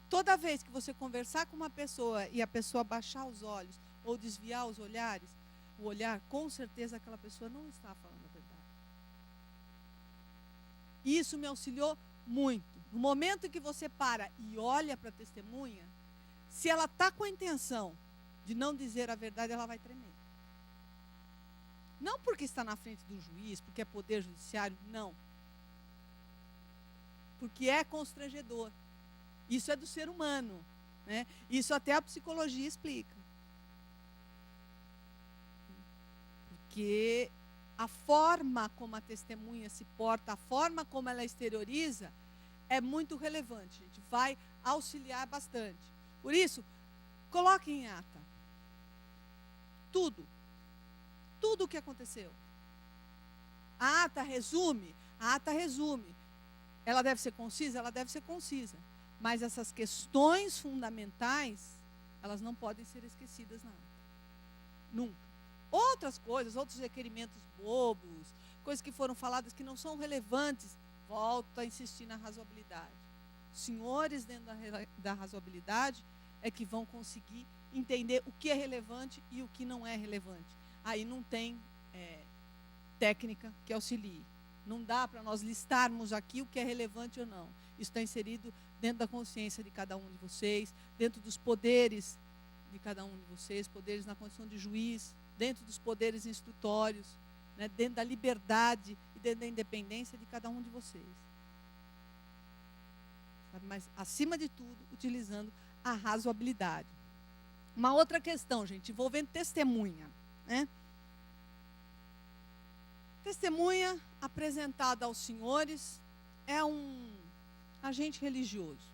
Toda vez que você conversar com uma pessoa e a pessoa baixar os olhos ou desviar os olhares, o olhar, com certeza aquela pessoa não está falando a verdade. E isso me auxiliou muito. No momento em que você para e olha para a testemunha, se ela está com a intenção de não dizer a verdade, ela vai tremer. Não porque está na frente do juiz, porque é poder judiciário, não. Porque é constrangedor. Isso é do ser humano, né? Isso até a psicologia explica. Porque a forma como a testemunha se porta, a forma como ela exterioriza, é muito relevante, gente. Vai auxiliar bastante. Por isso, coloque em ata tudo o que aconteceu. A ata resume. Ela deve ser concisa? Ela deve ser concisa. Mas essas questões fundamentais, elas não podem ser esquecidas na ata. Nunca. Outras coisas, outros requerimentos bobos, coisas que foram faladas que não são relevantes, volto a insistir na razoabilidade. Os senhores, dentro da razoabilidade, é que vão conseguir entender o que é relevante e o que não é relevante. Aí não tem técnica que auxilie. Não dá para nós listarmos aqui o que é relevante ou não. Isso está inserido dentro da consciência de cada um de vocês, dentro dos poderes de cada um de vocês, poderes na condição de juiz, dentro dos poderes instrutórios, né, dentro da liberdade e dentro da independência de cada um de vocês. Sabe? Mas, acima de tudo, utilizando a razoabilidade. Uma outra questão, gente, envolvendo testemunha. Né? Testemunha apresentada aos senhores é um agente religioso.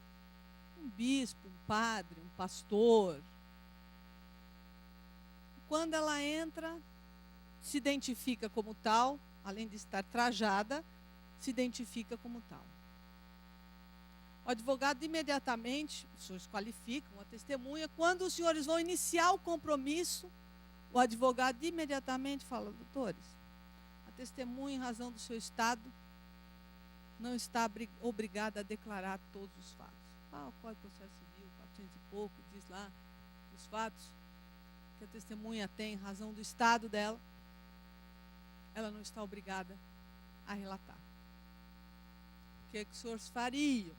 Um bispo, um padre, um pastor. Quando ela entra, se identifica como tal, além de estar trajada, se identifica como tal. O advogado imediatamente, os senhores qualificam a testemunha, quando os senhores vão iniciar o compromisso, o advogado imediatamente fala, doutores, a testemunha, em razão do seu estado, não está obrigada a declarar todos os fatos. O Código de Processo Civil, 400 e pouco, diz lá os fatos que a testemunha tem em razão do estado dela, ela não está obrigada a relatar. O que os senhores fariam?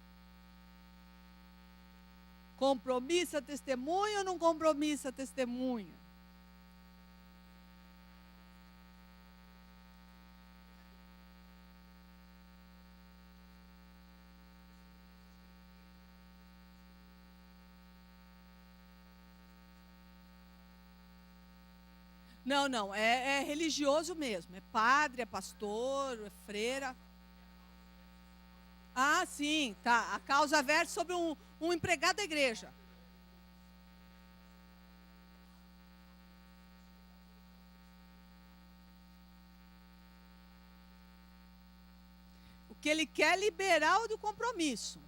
Compromissa a testemunha ou não compromissa a testemunha? Não, é religioso mesmo, é padre, é pastor, é freira. Ah, sim, tá. A causa verte sobre um empregado da igreja. O que ele quer é liberar o do compromisso.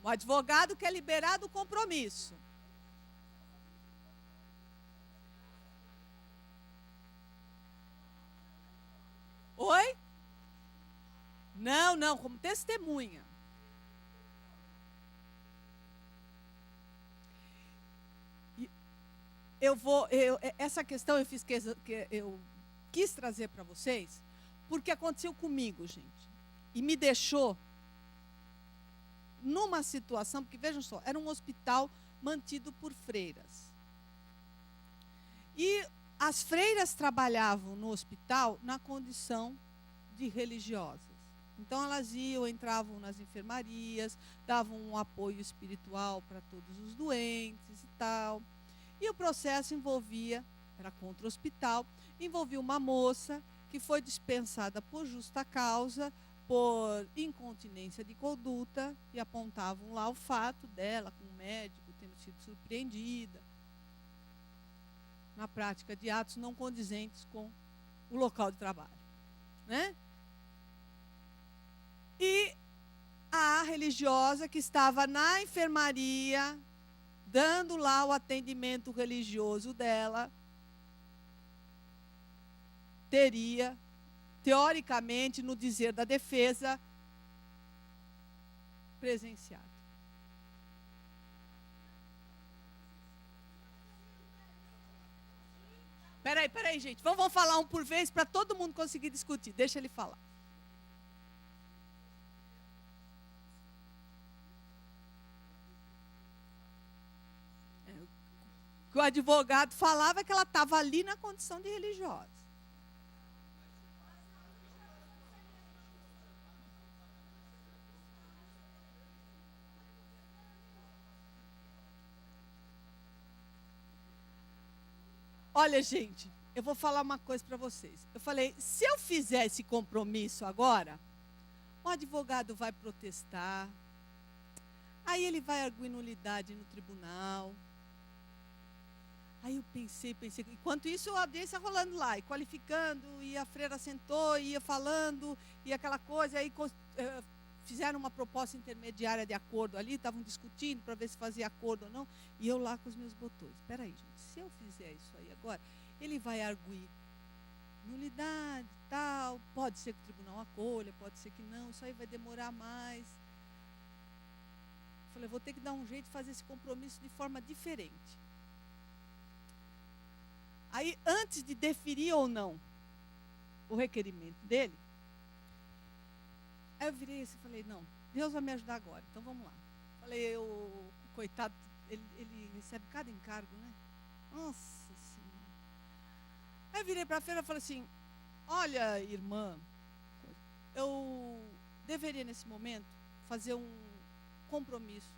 O advogado quer liberar do compromisso. Oi? Não, como testemunha. Essa questão eu quis trazer para vocês, porque aconteceu comigo, gente. E me deixou numa situação, porque vejam só, era um hospital mantido por freiras. E as freiras trabalhavam no hospital na condição de religiosas. Então, elas entravam nas enfermarias, davam um apoio espiritual para todos os doentes e tal. E o processo era contra o hospital, envolvia uma moça que foi dispensada por justa causa, por incontinência de conduta, e apontavam lá o fato dela, com o médico, tendo sido surpreendida na prática de atos não condizentes com o local de trabalho, né? E a religiosa que estava na enfermaria, dando lá o atendimento religioso dela, teria, teoricamente, no dizer da defesa, presenciado. Peraí, gente. Vamos falar um por vez para todo mundo conseguir discutir. Deixa ele falar. O que o advogado falava é que ela estava ali na condição de religiosa. Olha, gente, eu vou falar uma coisa para vocês. Eu falei, se eu fizer esse compromisso agora, o advogado vai protestar, aí ele vai arguir nulidade no tribunal. Aí eu pensei, enquanto isso a audiência rolando lá, e qualificando, e a freira sentou, e ia falando, e aquela coisa, aí fizeram uma proposta intermediária de acordo ali, estavam discutindo para ver se fazia acordo ou não, e eu lá com os meus botões. Espera aí, gente, se eu fizer isso aí agora, ele vai arguir nulidade, tal, pode ser que o tribunal acolha, pode ser que não, isso aí vai demorar mais. Eu falei, eu vou ter que dar um jeito de fazer esse compromisso de forma diferente. Aí, antes de deferir ou não o requerimento dele, aí eu virei assim e falei, não, Deus vai me ajudar agora, então vamos lá. Falei, coitado, ele recebe cada encargo, né? Nossa Senhora. Aí eu virei para a feira e falei assim, olha, irmã, eu deveria nesse momento fazer um compromisso,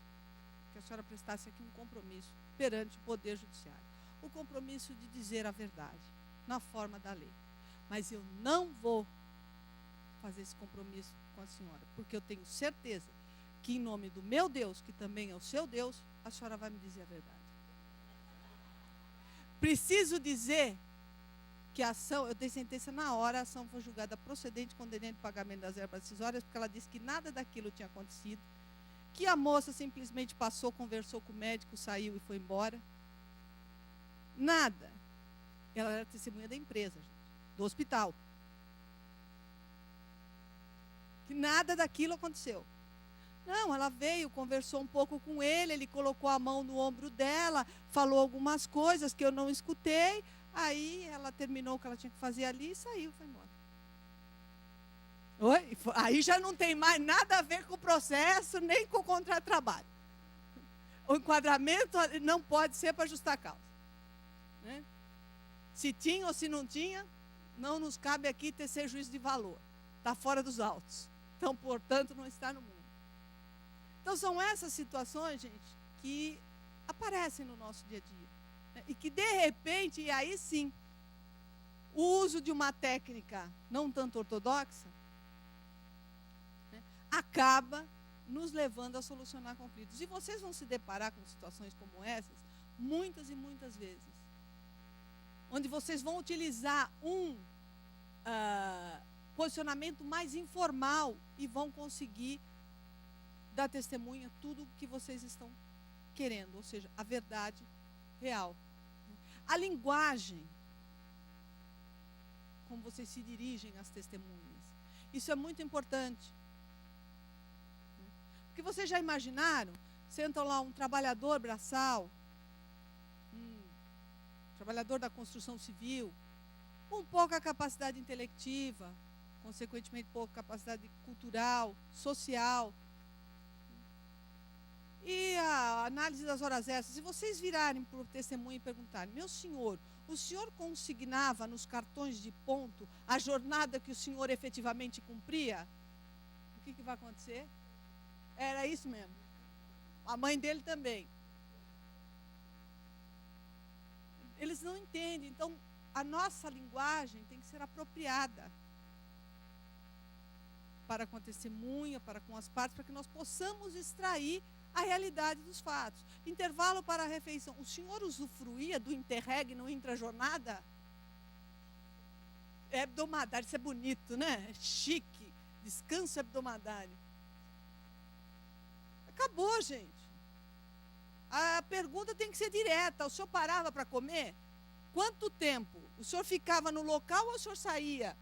que a senhora prestasse aqui um compromisso perante o Poder Judiciário. O compromisso de dizer a verdade, na forma da lei. Mas eu não vou fazer esse compromisso com a senhora, porque eu tenho certeza que, em nome do meu Deus, que também é o seu Deus, a senhora vai me dizer a verdade. Preciso dizer que a ação, eu dei sentença na hora, a ação foi julgada procedente, condenando o pagamento das verbas decisórias, porque ela disse que nada daquilo tinha acontecido, que a moça simplesmente passou, conversou com o médico, saiu e foi embora. Nada. Ela era testemunha da empresa, gente, do hospital. Que nada daquilo aconteceu. Não, ela veio, conversou um pouco com ele colocou a mão no ombro dela, falou algumas coisas que eu não escutei, aí ela terminou o que ela tinha que fazer ali e saiu, foi embora. Oi? Aí já não tem mais nada a ver com o processo, nem com o contrato de trabalho. O enquadramento não pode ser para justa causa. Né? Se tinha ou se não tinha, não nos cabe aqui tecer juízo de valor. Está fora dos autos. Então, portanto, não está no mundo. Então, são essas situações, gente, que aparecem no nosso dia a dia. Né? E que, de repente, e aí sim, o uso de uma técnica não tanto ortodoxa, né, acaba nos levando a solucionar conflitos. E vocês vão se deparar com situações como essas muitas e muitas vezes, onde vocês vão utilizar um posicionamento mais informal e vão conseguir da testemunha tudo o que vocês estão querendo, ou seja, a verdade real. A linguagem, como vocês se dirigem às testemunhas. Isso é muito importante. Porque vocês já imaginaram, sentam lá um trabalhador braçal, um trabalhador da construção civil, com pouca capacidade intelectiva, consequentemente pouca capacidade cultural, social. E a análise das horas extras, se vocês virarem para o testemunho e perguntarem, meu senhor, o senhor consignava nos cartões de ponto a jornada que o senhor efetivamente cumpria? O que vai acontecer? Era isso mesmo. A mãe dele também. Eles não entendem. Então, a nossa linguagem tem que ser apropriada para com a testemunha, para com as partes, para que nós possamos extrair a realidade dos fatos. Intervalo para a refeição. O senhor usufruía do interreg no intrajornada? É hebdomadário, isso é bonito, né? É chique. Descanso hebdomadário. Acabou, gente. A pergunta tem que ser direta. O senhor parava para comer? Quanto tempo? O senhor ficava no local ou o senhor saía?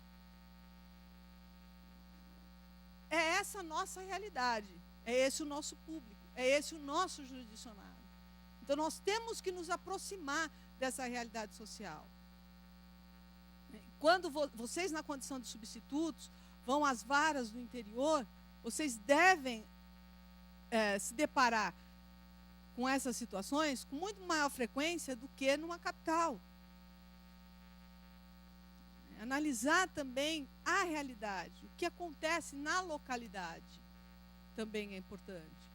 É essa a nossa realidade. É esse o nosso público. É esse o nosso jurisdicionado. Então, nós temos que nos aproximar dessa realidade social. Quando vocês, na condição de substitutos, vão às varas do interior, vocês devem se deparar com essas situações com muito maior frequência do que numa capital. Analisar também a realidade, o que acontece na localidade, também é importante,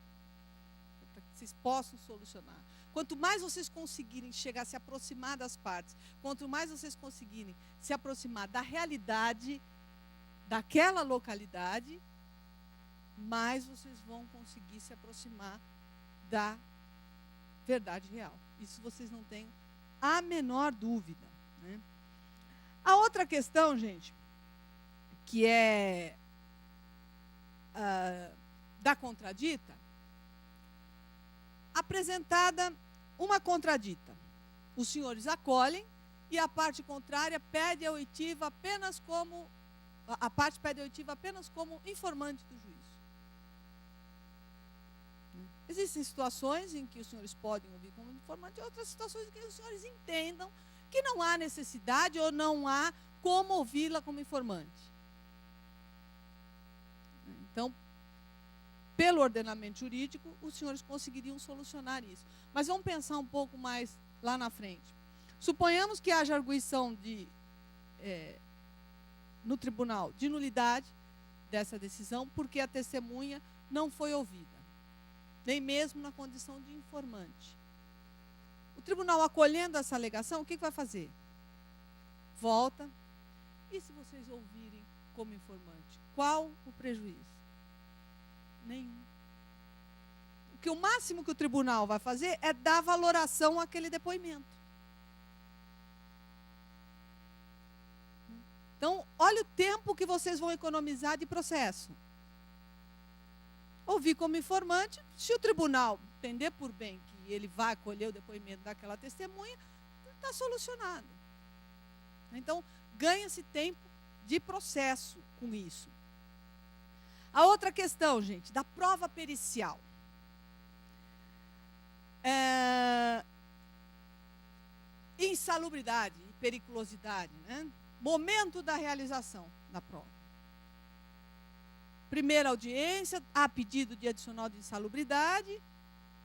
para que vocês possam solucionar. Quanto mais vocês conseguirem chegar, se aproximar das partes, quanto mais vocês conseguirem se aproximar da realidade daquela localidade, mais vocês vão conseguir se aproximar da verdade real. Isso vocês não têm a menor dúvida, né? A outra questão, gente, que é da contradita, apresentada uma contradita. Os senhores acolhem e a parte contrária pede a oitiva apenas como a parte pede a oitiva apenas como informante do juízo. Existem situações em que os senhores podem ouvir como informante, e outras situações em que os senhores entendam que não há necessidade ou não há como ouvi-la como informante. Então, pelo ordenamento jurídico, os senhores conseguiriam solucionar isso. Mas vamos pensar um pouco mais lá na frente. Suponhamos que haja arguição no tribunal de nulidade dessa decisão, porque a testemunha não foi ouvida, nem mesmo na condição de informante. O tribunal, acolhendo essa alegação, o que vai fazer? Volta. E se vocês ouvirem como informante? Qual o prejuízo? Nenhum. O máximo que o tribunal vai fazer é dar valoração àquele depoimento. Então, olha o tempo que vocês vão economizar de processo. Ouvir como informante, se o tribunal entender por bem que ele vai acolher o depoimento daquela testemunha, está solucionado. Então, ganha-se tempo de processo com isso. A outra questão, gente, da prova pericial. Insalubridade e periculosidade, né? Momento da realização da prova. Primeira audiência, há pedido de adicional de insalubridade,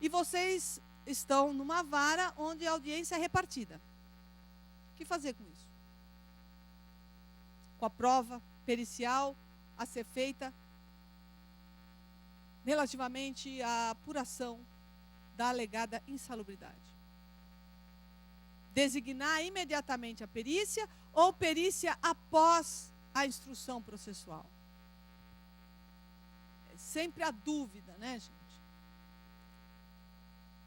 e vocês estão numa vara onde a audiência é repartida. O que fazer com isso? Com a prova pericial a ser feita relativamente à apuração da alegada insalubridade. Designar imediatamente a perícia ou perícia após a instrução processual. É sempre a dúvida, né, gente?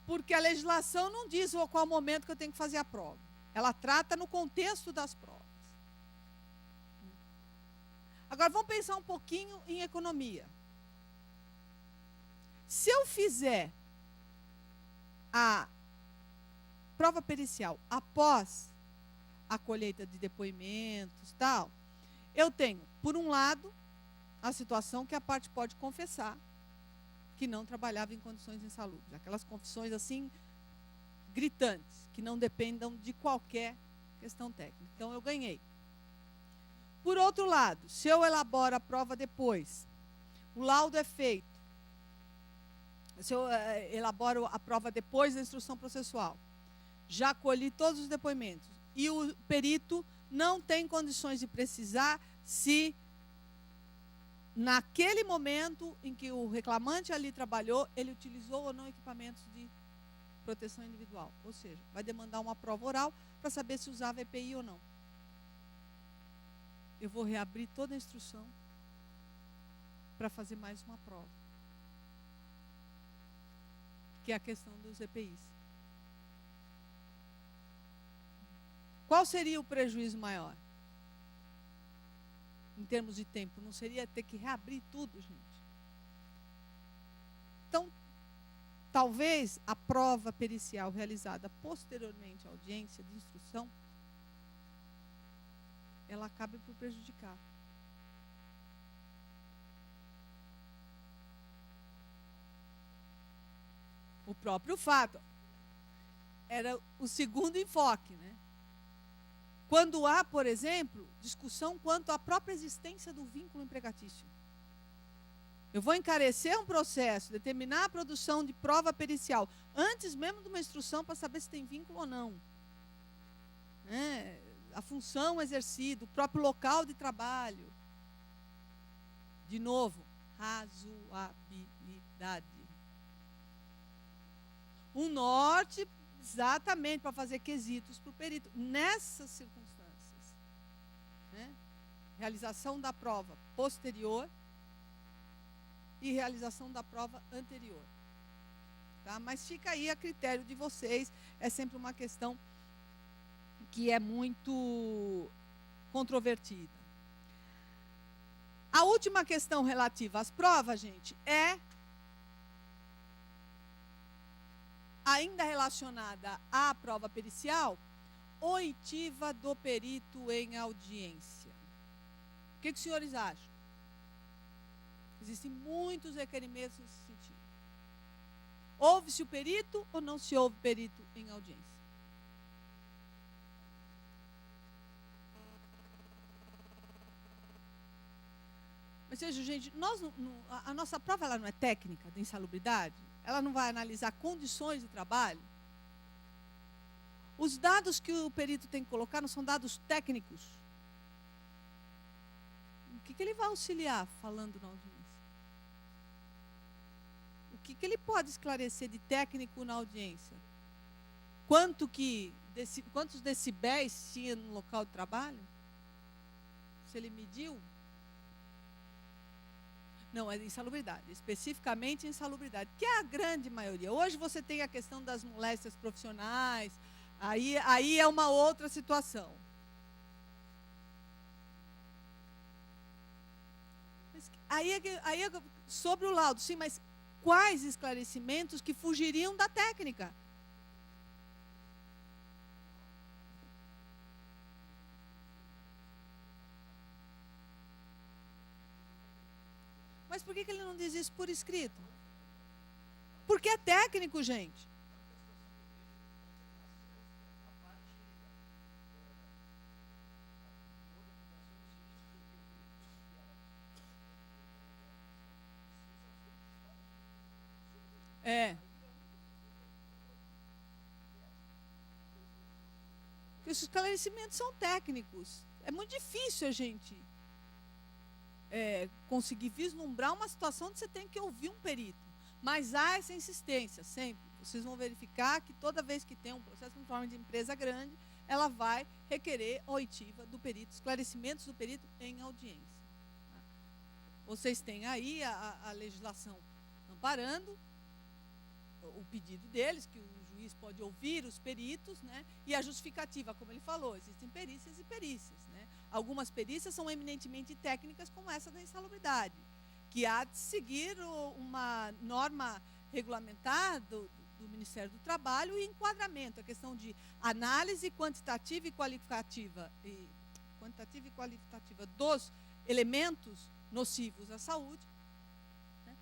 Porque a legislação não diz qual momento que eu tenho que fazer a prova. Ela trata no contexto das provas. Agora, vamos pensar um pouquinho em economia. Se eu fizer a prova pericial após a colheita de depoimentos, tal, eu tenho, por um lado, a situação que a parte pode confessar que não trabalhava em condições insalubres, aquelas confissões assim gritantes, que não dependam de qualquer questão técnica. Então eu ganhei. Por outro lado, se eu elaboro a prova depois, o laudo é feito, se eu elaboro a prova depois da instrução processual, já colhi todos os depoimentos, e o perito não tem condições de precisar se, naquele momento em que o reclamante ali trabalhou, ele utilizou ou não equipamentos de proteção individual. Ou seja, vai demandar uma prova oral para saber se usava EPI ou não. Eu vou reabrir toda a instrução para fazer mais uma prova, que é a questão dos EPIs. Qual seria o prejuízo maior? Em termos de tempo, não seria ter que reabrir tudo, gente? Então, talvez a prova pericial realizada posteriormente à audiência de instrução, ela acabe por prejudicar. O próprio fato era o segundo enfoque, né? Quando há, por exemplo, discussão quanto à própria existência do vínculo empregatício. Eu vou encarecer um processo, determinar a produção de prova pericial, antes mesmo de uma instrução, para saber se tem vínculo ou não. A função exercida, o próprio local de trabalho. De novo, razoabilidade. Um norte, exatamente, para fazer quesitos para o perito. Nessas circunstâncias, né? Realização da prova posterior e realização da prova anterior. Tá? Mas fica aí a critério de vocês, é sempre uma questão que é muito controvertida. A última questão relativa às provas, gente, é ainda relacionada à prova pericial, oitiva do perito em audiência. O que os senhores acham? Existem muitos requerimentos nesse sentido. Ouve-se o perito ou não se ouve perito em audiência? Ou seja, gente, a nossa prova ela não é técnica de insalubridade, ela não vai analisar condições de trabalho. Os dados que o perito tem que colocar não são dados técnicos. O que ele vai auxiliar falando na audiência? O que ele pode esclarecer de técnico na audiência? Quantos decibéis tinha no local de trabalho? Se ele mediu? Não, é insalubridade, especificamente insalubridade, que é a grande maioria. Hoje você tem a questão das moléstias profissionais, aí é uma outra situação. Aí é sobre o laudo, sim, mas quais esclarecimentos que fugiriam da técnica? Mas por que ele não diz isso por escrito? Porque é técnico, gente. Os esclarecimentos são técnicos. É muito difícil a gente conseguir vislumbrar uma situação onde você tem que ouvir um perito. Mas há essa insistência, sempre. Vocês vão verificar que toda vez que tem um processo de forma de empresa grande, ela vai requerer a oitiva do perito, esclarecimentos do perito em audiência. Vocês têm aí a legislação amparando o pedido deles, que o juiz pode ouvir os peritos, né? E a justificativa, como ele falou, existem perícias e perícias, né? Algumas perícias são eminentemente técnicas, como essa da insalubridade. que há de seguir uma norma regulamentar do Ministério do Trabalho e enquadramento, a questão de análise quantitativa e qualitativa dos elementos nocivos à saúde, né,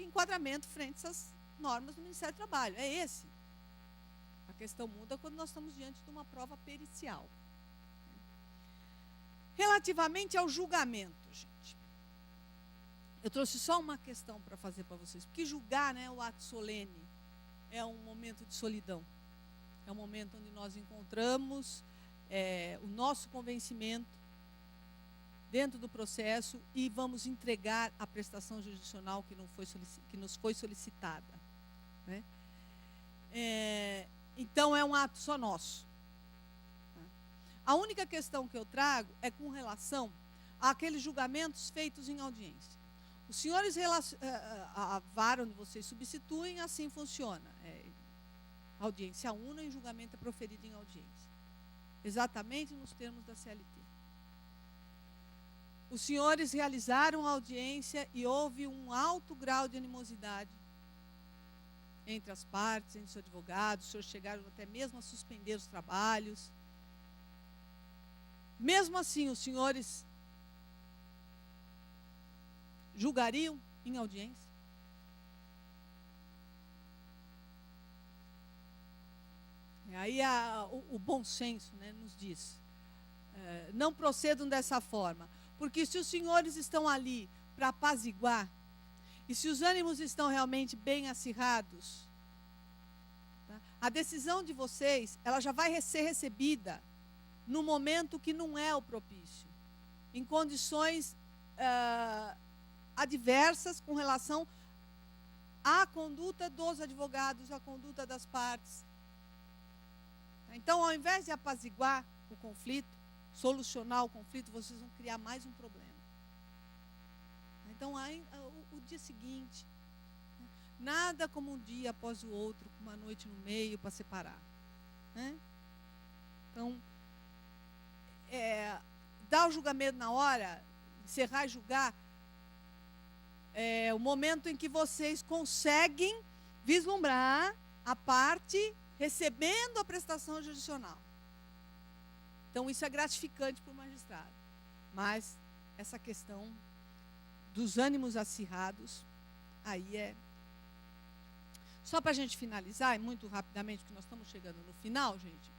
enquadramento frente a essas normas do Ministério do Trabalho. É esse. A questão muda quando nós estamos diante de uma prova pericial. Relativamente ao julgamento, gente, eu trouxe só uma questão para fazer para vocês, porque julgar, né, o ato solene, é um momento de solidão. É um momento onde nós encontramos o nosso convencimento dentro do processo e vamos entregar a prestação jurisdicional que nos foi solicitada, né? Então, é um ato só nosso. A única questão que eu trago é com relação àqueles julgamentos feitos em audiência. Os senhores, a vara onde vocês substituem, assim funciona. Audiência una e julgamento é proferido em audiência. Exatamente nos termos da CLT. Os senhores realizaram a audiência e houve um alto grau de animosidade entre as partes, entre os advogados. Os senhores chegaram até mesmo a suspender os trabalhos. Mesmo assim, os senhores julgariam em audiência? Aí o bom senso, né, nos diz, não procedam dessa forma, porque se os senhores estão ali para apaziguar, e se os ânimos estão realmente bem acirrados, tá, a decisão de vocês, ela já vai ser recebida no momento que não é o propício, em condições adversas com relação à conduta dos advogados, à conduta das partes. Então, ao invés de apaziguar o conflito, solucionar o conflito, vocês vão criar mais um problema. Então, aí, o dia seguinte, nada como um dia após o outro, com uma noite no meio para separar, né? Então, dar o julgamento na hora, encerrar e julgar, é o momento em que vocês conseguem vislumbrar a parte recebendo a prestação jurisdicional. Então, isso é gratificante para o magistrado. Mas essa questão dos ânimos acirrados, aí é... Só para a gente finalizar, e muito rapidamente, porque nós estamos chegando no final, gente,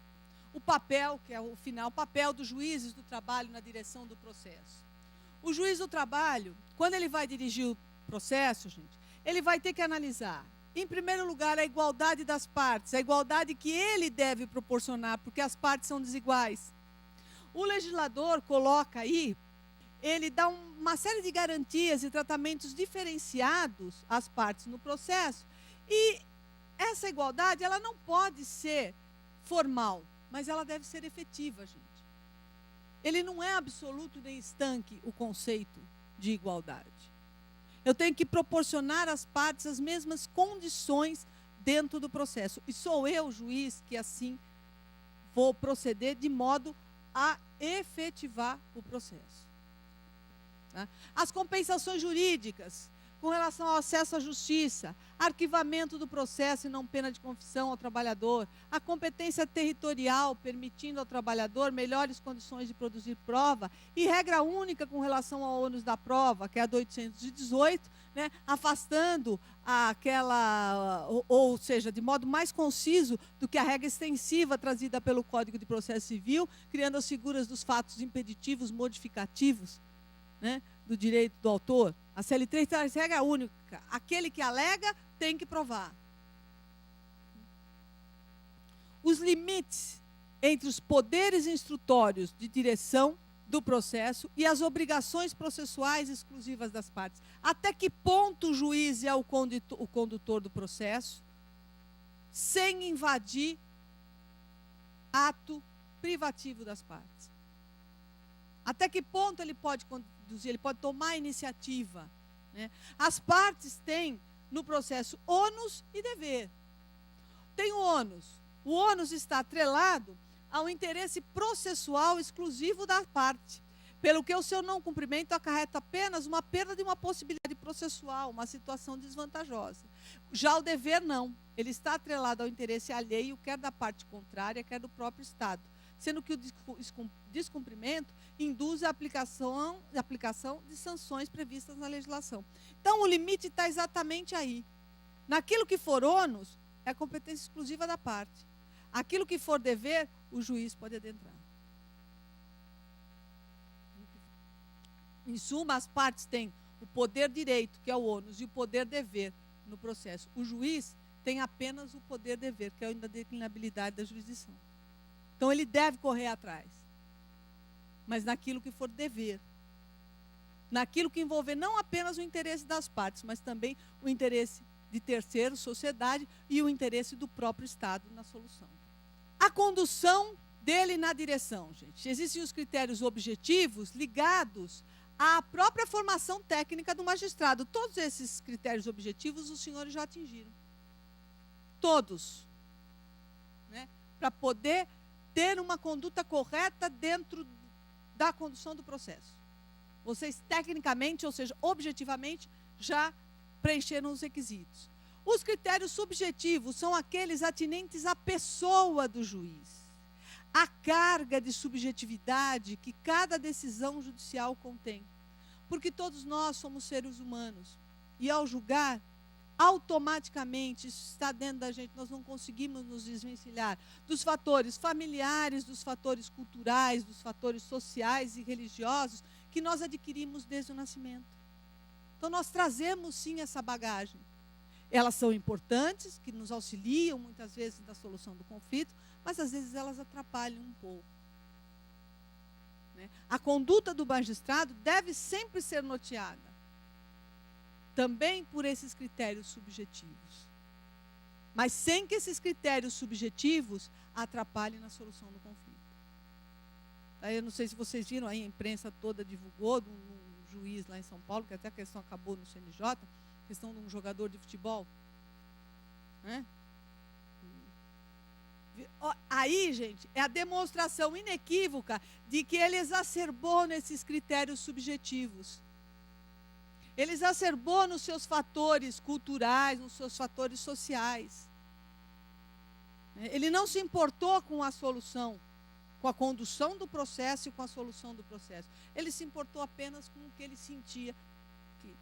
o papel, que é o final, o papel dos juízes do trabalho na direção do processo. O juiz do trabalho, quando ele vai dirigir o processo, gente, ele vai ter que analisar, em primeiro lugar, a igualdade das partes, a igualdade que ele deve proporcionar, porque as partes são desiguais. O legislador coloca aí, ele dá uma série de garantias e tratamentos diferenciados às partes no processo, e essa igualdade, ela não pode ser formal, mas ela deve ser efetiva, gente. Ele não é absoluto nem estanque o conceito de igualdade. Eu tenho que proporcionar às partes as mesmas condições dentro do processo. E sou eu, juiz, que assim vou proceder de modo a efetivar o processo. Tá? As compensações jurídicas com relação ao acesso à justiça, arquivamento do processo e não pena de confissão ao trabalhador, a competência territorial permitindo ao trabalhador melhores condições de produzir prova e regra única com relação ao ônus da prova, que é a do 818, né, afastando aquela, ou seja, de modo mais conciso do que a regra extensiva trazida pelo Código de Processo Civil, criando as figuras dos fatos impeditivos modificativos, né, do direito do autor. A CL3 traz regra única. Aquele que alega tem que provar. Os limites entre os poderes instrutórios de direção do processo e as obrigações processuais exclusivas das partes. Até que ponto o juiz é o condutor do processo, sem invadir ato privativo das partes. Até que ponto ele pode conduzir, ele pode tomar a iniciativa, né? As partes têm no processo ônus e dever. Tem o ônus. O ônus está atrelado ao interesse processual exclusivo da parte, pelo que o seu não cumprimento acarreta apenas uma perda de uma possibilidade processual, uma situação desvantajosa. Já o dever, não. Ele está atrelado ao interesse alheio, quer da parte contrária, quer do próprio Estado, sendo que o descumprimento induz a aplicação de sanções previstas na legislação. Então, o limite está exatamente aí. Naquilo que for ônus, é a competência exclusiva da parte. Aquilo que for dever, o juiz pode adentrar. Em suma, as partes têm o poder direito, que é o ônus, e o poder dever no processo. O juiz tem apenas o poder dever, que é a indeclinabilidade da jurisdição. Então, ele deve correr atrás. Mas naquilo que for dever. Naquilo que envolver não apenas o interesse das partes, mas também o interesse de terceiros, sociedade, e o interesse do próprio Estado na solução. A condução dele na direção, gente. Existem os critérios objetivos ligados à própria formação técnica do magistrado. Todos esses critérios objetivos os senhores já atingiram. Todos. Né? Para poder ter uma conduta correta dentro da condução do processo. Vocês, tecnicamente, ou seja, objetivamente, já preencheram os requisitos. Os critérios subjetivos são aqueles atinentes à pessoa do juiz. A carga de subjetividade que cada decisão judicial contém. Porque todos nós somos seres humanos. E ao julgar, automaticamente, isso está dentro da gente, nós não conseguimos nos desvencilhar dos fatores familiares, dos fatores culturais, dos fatores sociais e religiosos que nós adquirimos desde o nascimento. Então, nós trazemos, sim, essa bagagem. Elas são importantes, que nos auxiliam, muitas vezes, na solução do conflito, mas, às vezes, elas atrapalham um pouco. Né? A conduta do magistrado deve sempre ser norteada, também por esses critérios subjetivos. Mas sem que esses critérios subjetivos atrapalhem na solução do conflito. Eu não sei se vocês viram, aí a imprensa toda divulgou de um juiz lá em São Paulo, que até a questão acabou no CNJ, a questão de um jogador de futebol. Né? Aí, gente, é a demonstração inequívoca de que ele exacerbou nesses critérios subjetivos. Ele exacerbou nos seus fatores culturais, nos seus fatores sociais. Ele não se importou com a solução, com a condução do processo e com a solução do processo. Ele se importou apenas com o que ele sentia, que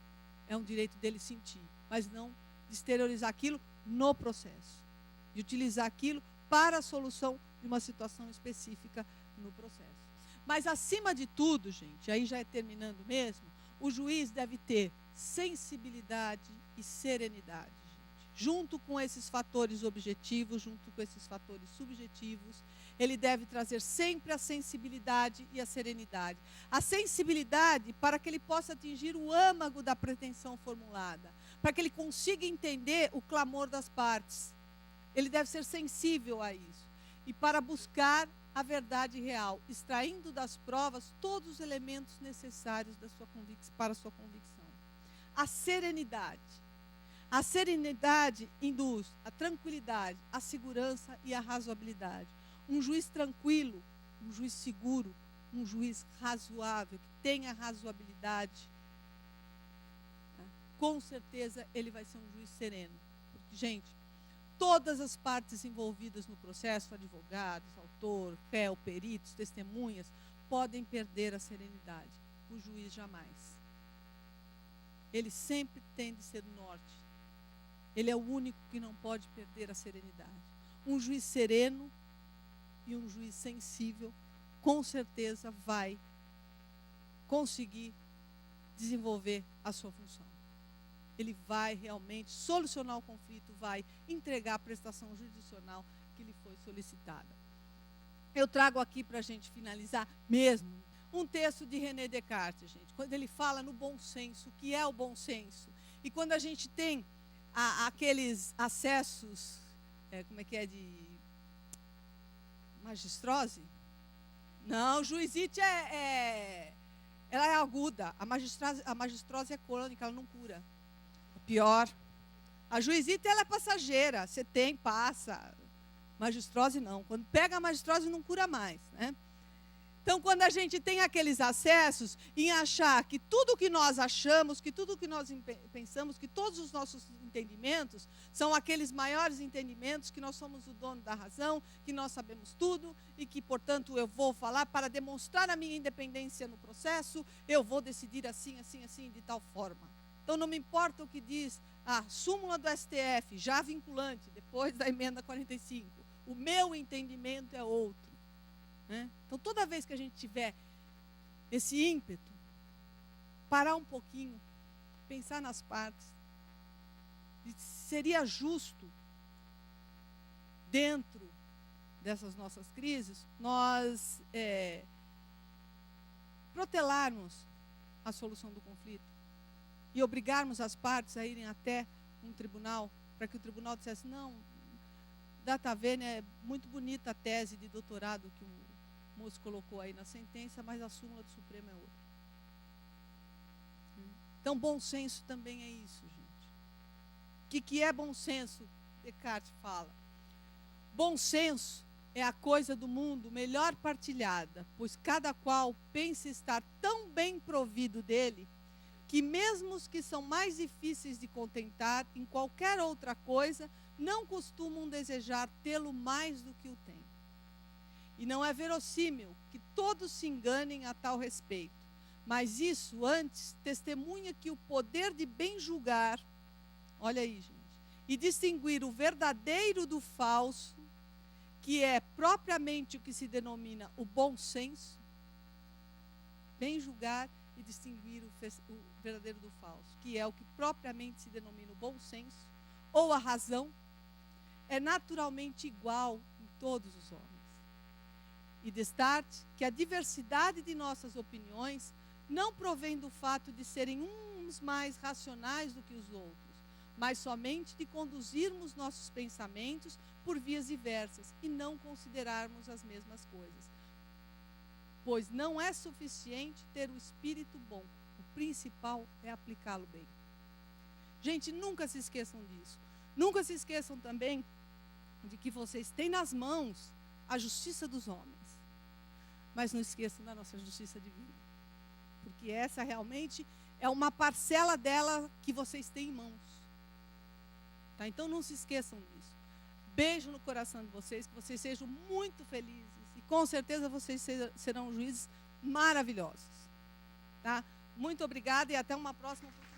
é um direito dele sentir, mas não de exteriorizar aquilo no processo, de utilizar aquilo para a solução de uma situação específica no processo. Mas, acima de tudo, gente, aí já é terminando mesmo, o juiz deve ter sensibilidade e serenidade, gente. Junto com esses fatores objetivos, junto com esses fatores subjetivos, ele deve trazer sempre a sensibilidade e a serenidade. A sensibilidade para que ele possa atingir o âmago da pretensão formulada, para que ele consiga entender o clamor das partes. Ele deve ser sensível a isso. E para buscar a verdade real, extraindo das provas todos os elementos necessários para a sua convicção. A serenidade. A serenidade induz a tranquilidade, a segurança e a razoabilidade. Um juiz tranquilo, um juiz seguro, um juiz razoável, que tenha razoabilidade, tá? Com certeza ele vai ser um juiz sereno. Porque, gente, todas as partes envolvidas no processo, advogados, autor, réu, peritos, testemunhas, podem perder a serenidade. O juiz jamais. Ele sempre tem de ser norte. Ele é o único que não pode perder a serenidade. Um juiz sereno e um juiz sensível, com certeza vai conseguir desenvolver a sua função. Ele vai realmente solucionar o conflito, vai entregar a prestação jurisdicional que lhe foi solicitada. Eu trago aqui para a gente finalizar mesmo um texto de René Descartes, gente, quando ele fala no bom senso, o que é o bom senso. E quando a gente tem aqueles acessos, de magistrose? Não, juizite ela é aguda, a magistrose é crônica, ela não cura. Pior. A juizite, ela é passageira. Você tem, passa. Magistrose, não. Quando pega a magistrose, não cura mais. Né? Então, quando a gente tem aqueles acessos em achar que tudo que nós achamos, que tudo que nós pensamos, que todos os nossos entendimentos são aqueles maiores entendimentos, que nós somos o dono da razão, que nós sabemos tudo e que, portanto, eu vou falar para demonstrar a minha independência no processo, eu vou decidir assim, assim, assim, de tal forma. Então, não me importa o que diz a súmula do STF, já vinculante, depois da emenda 45. O meu entendimento é outro. Então, toda vez que a gente tiver esse ímpeto, parar um pouquinho, pensar nas partes, e seria justo, dentro dessas nossas crises, nós protelarmos a solução do conflito e obrigarmos as partes a irem até um tribunal, para que o tribunal dissesse, não, data vênia, é muito bonita a tese de doutorado que o moço colocou aí na sentença, mas a súmula do Supremo é outra. Então, bom senso também é isso, gente. O que é bom senso? Descartes fala. Bom senso é a coisa do mundo melhor partilhada, pois cada qual pensa estar tão bem provido dele, que mesmo os que são mais difíceis de contentar em qualquer outra coisa, não costumam desejar tê-lo mais do que o têm. E não é verossímil que todos se enganem a tal respeito. Mas isso, antes, testemunha que o poder de bem julgar, olha aí, gente, e distinguir o verdadeiro do falso, que é propriamente o que se denomina o bom senso, bem julgar e distinguir o verdadeiro do falso, que é o que propriamente se denomina o bom senso, ou a razão, é naturalmente igual em todos os homens. E destarte que a diversidade de nossas opiniões não provém do fato de serem uns mais racionais do que os outros, mas somente de conduzirmos nossos pensamentos por vias diversas e não considerarmos as mesmas coisas. Pois não é suficiente ter o espírito bom, o principal é aplicá-lo bem. Gente, nunca se esqueçam disso. Nunca se esqueçam também de que vocês têm nas mãos a justiça dos homens. Mas não esqueçam da nossa justiça divina. Porque essa realmente é uma parcela dela que vocês têm em mãos. Tá? Então não se esqueçam disso. Beijo no coração de vocês, que vocês sejam muito felizes. E com certeza vocês serão juízes maravilhosos. Tá? Muito obrigada e até uma próxima oportunidade.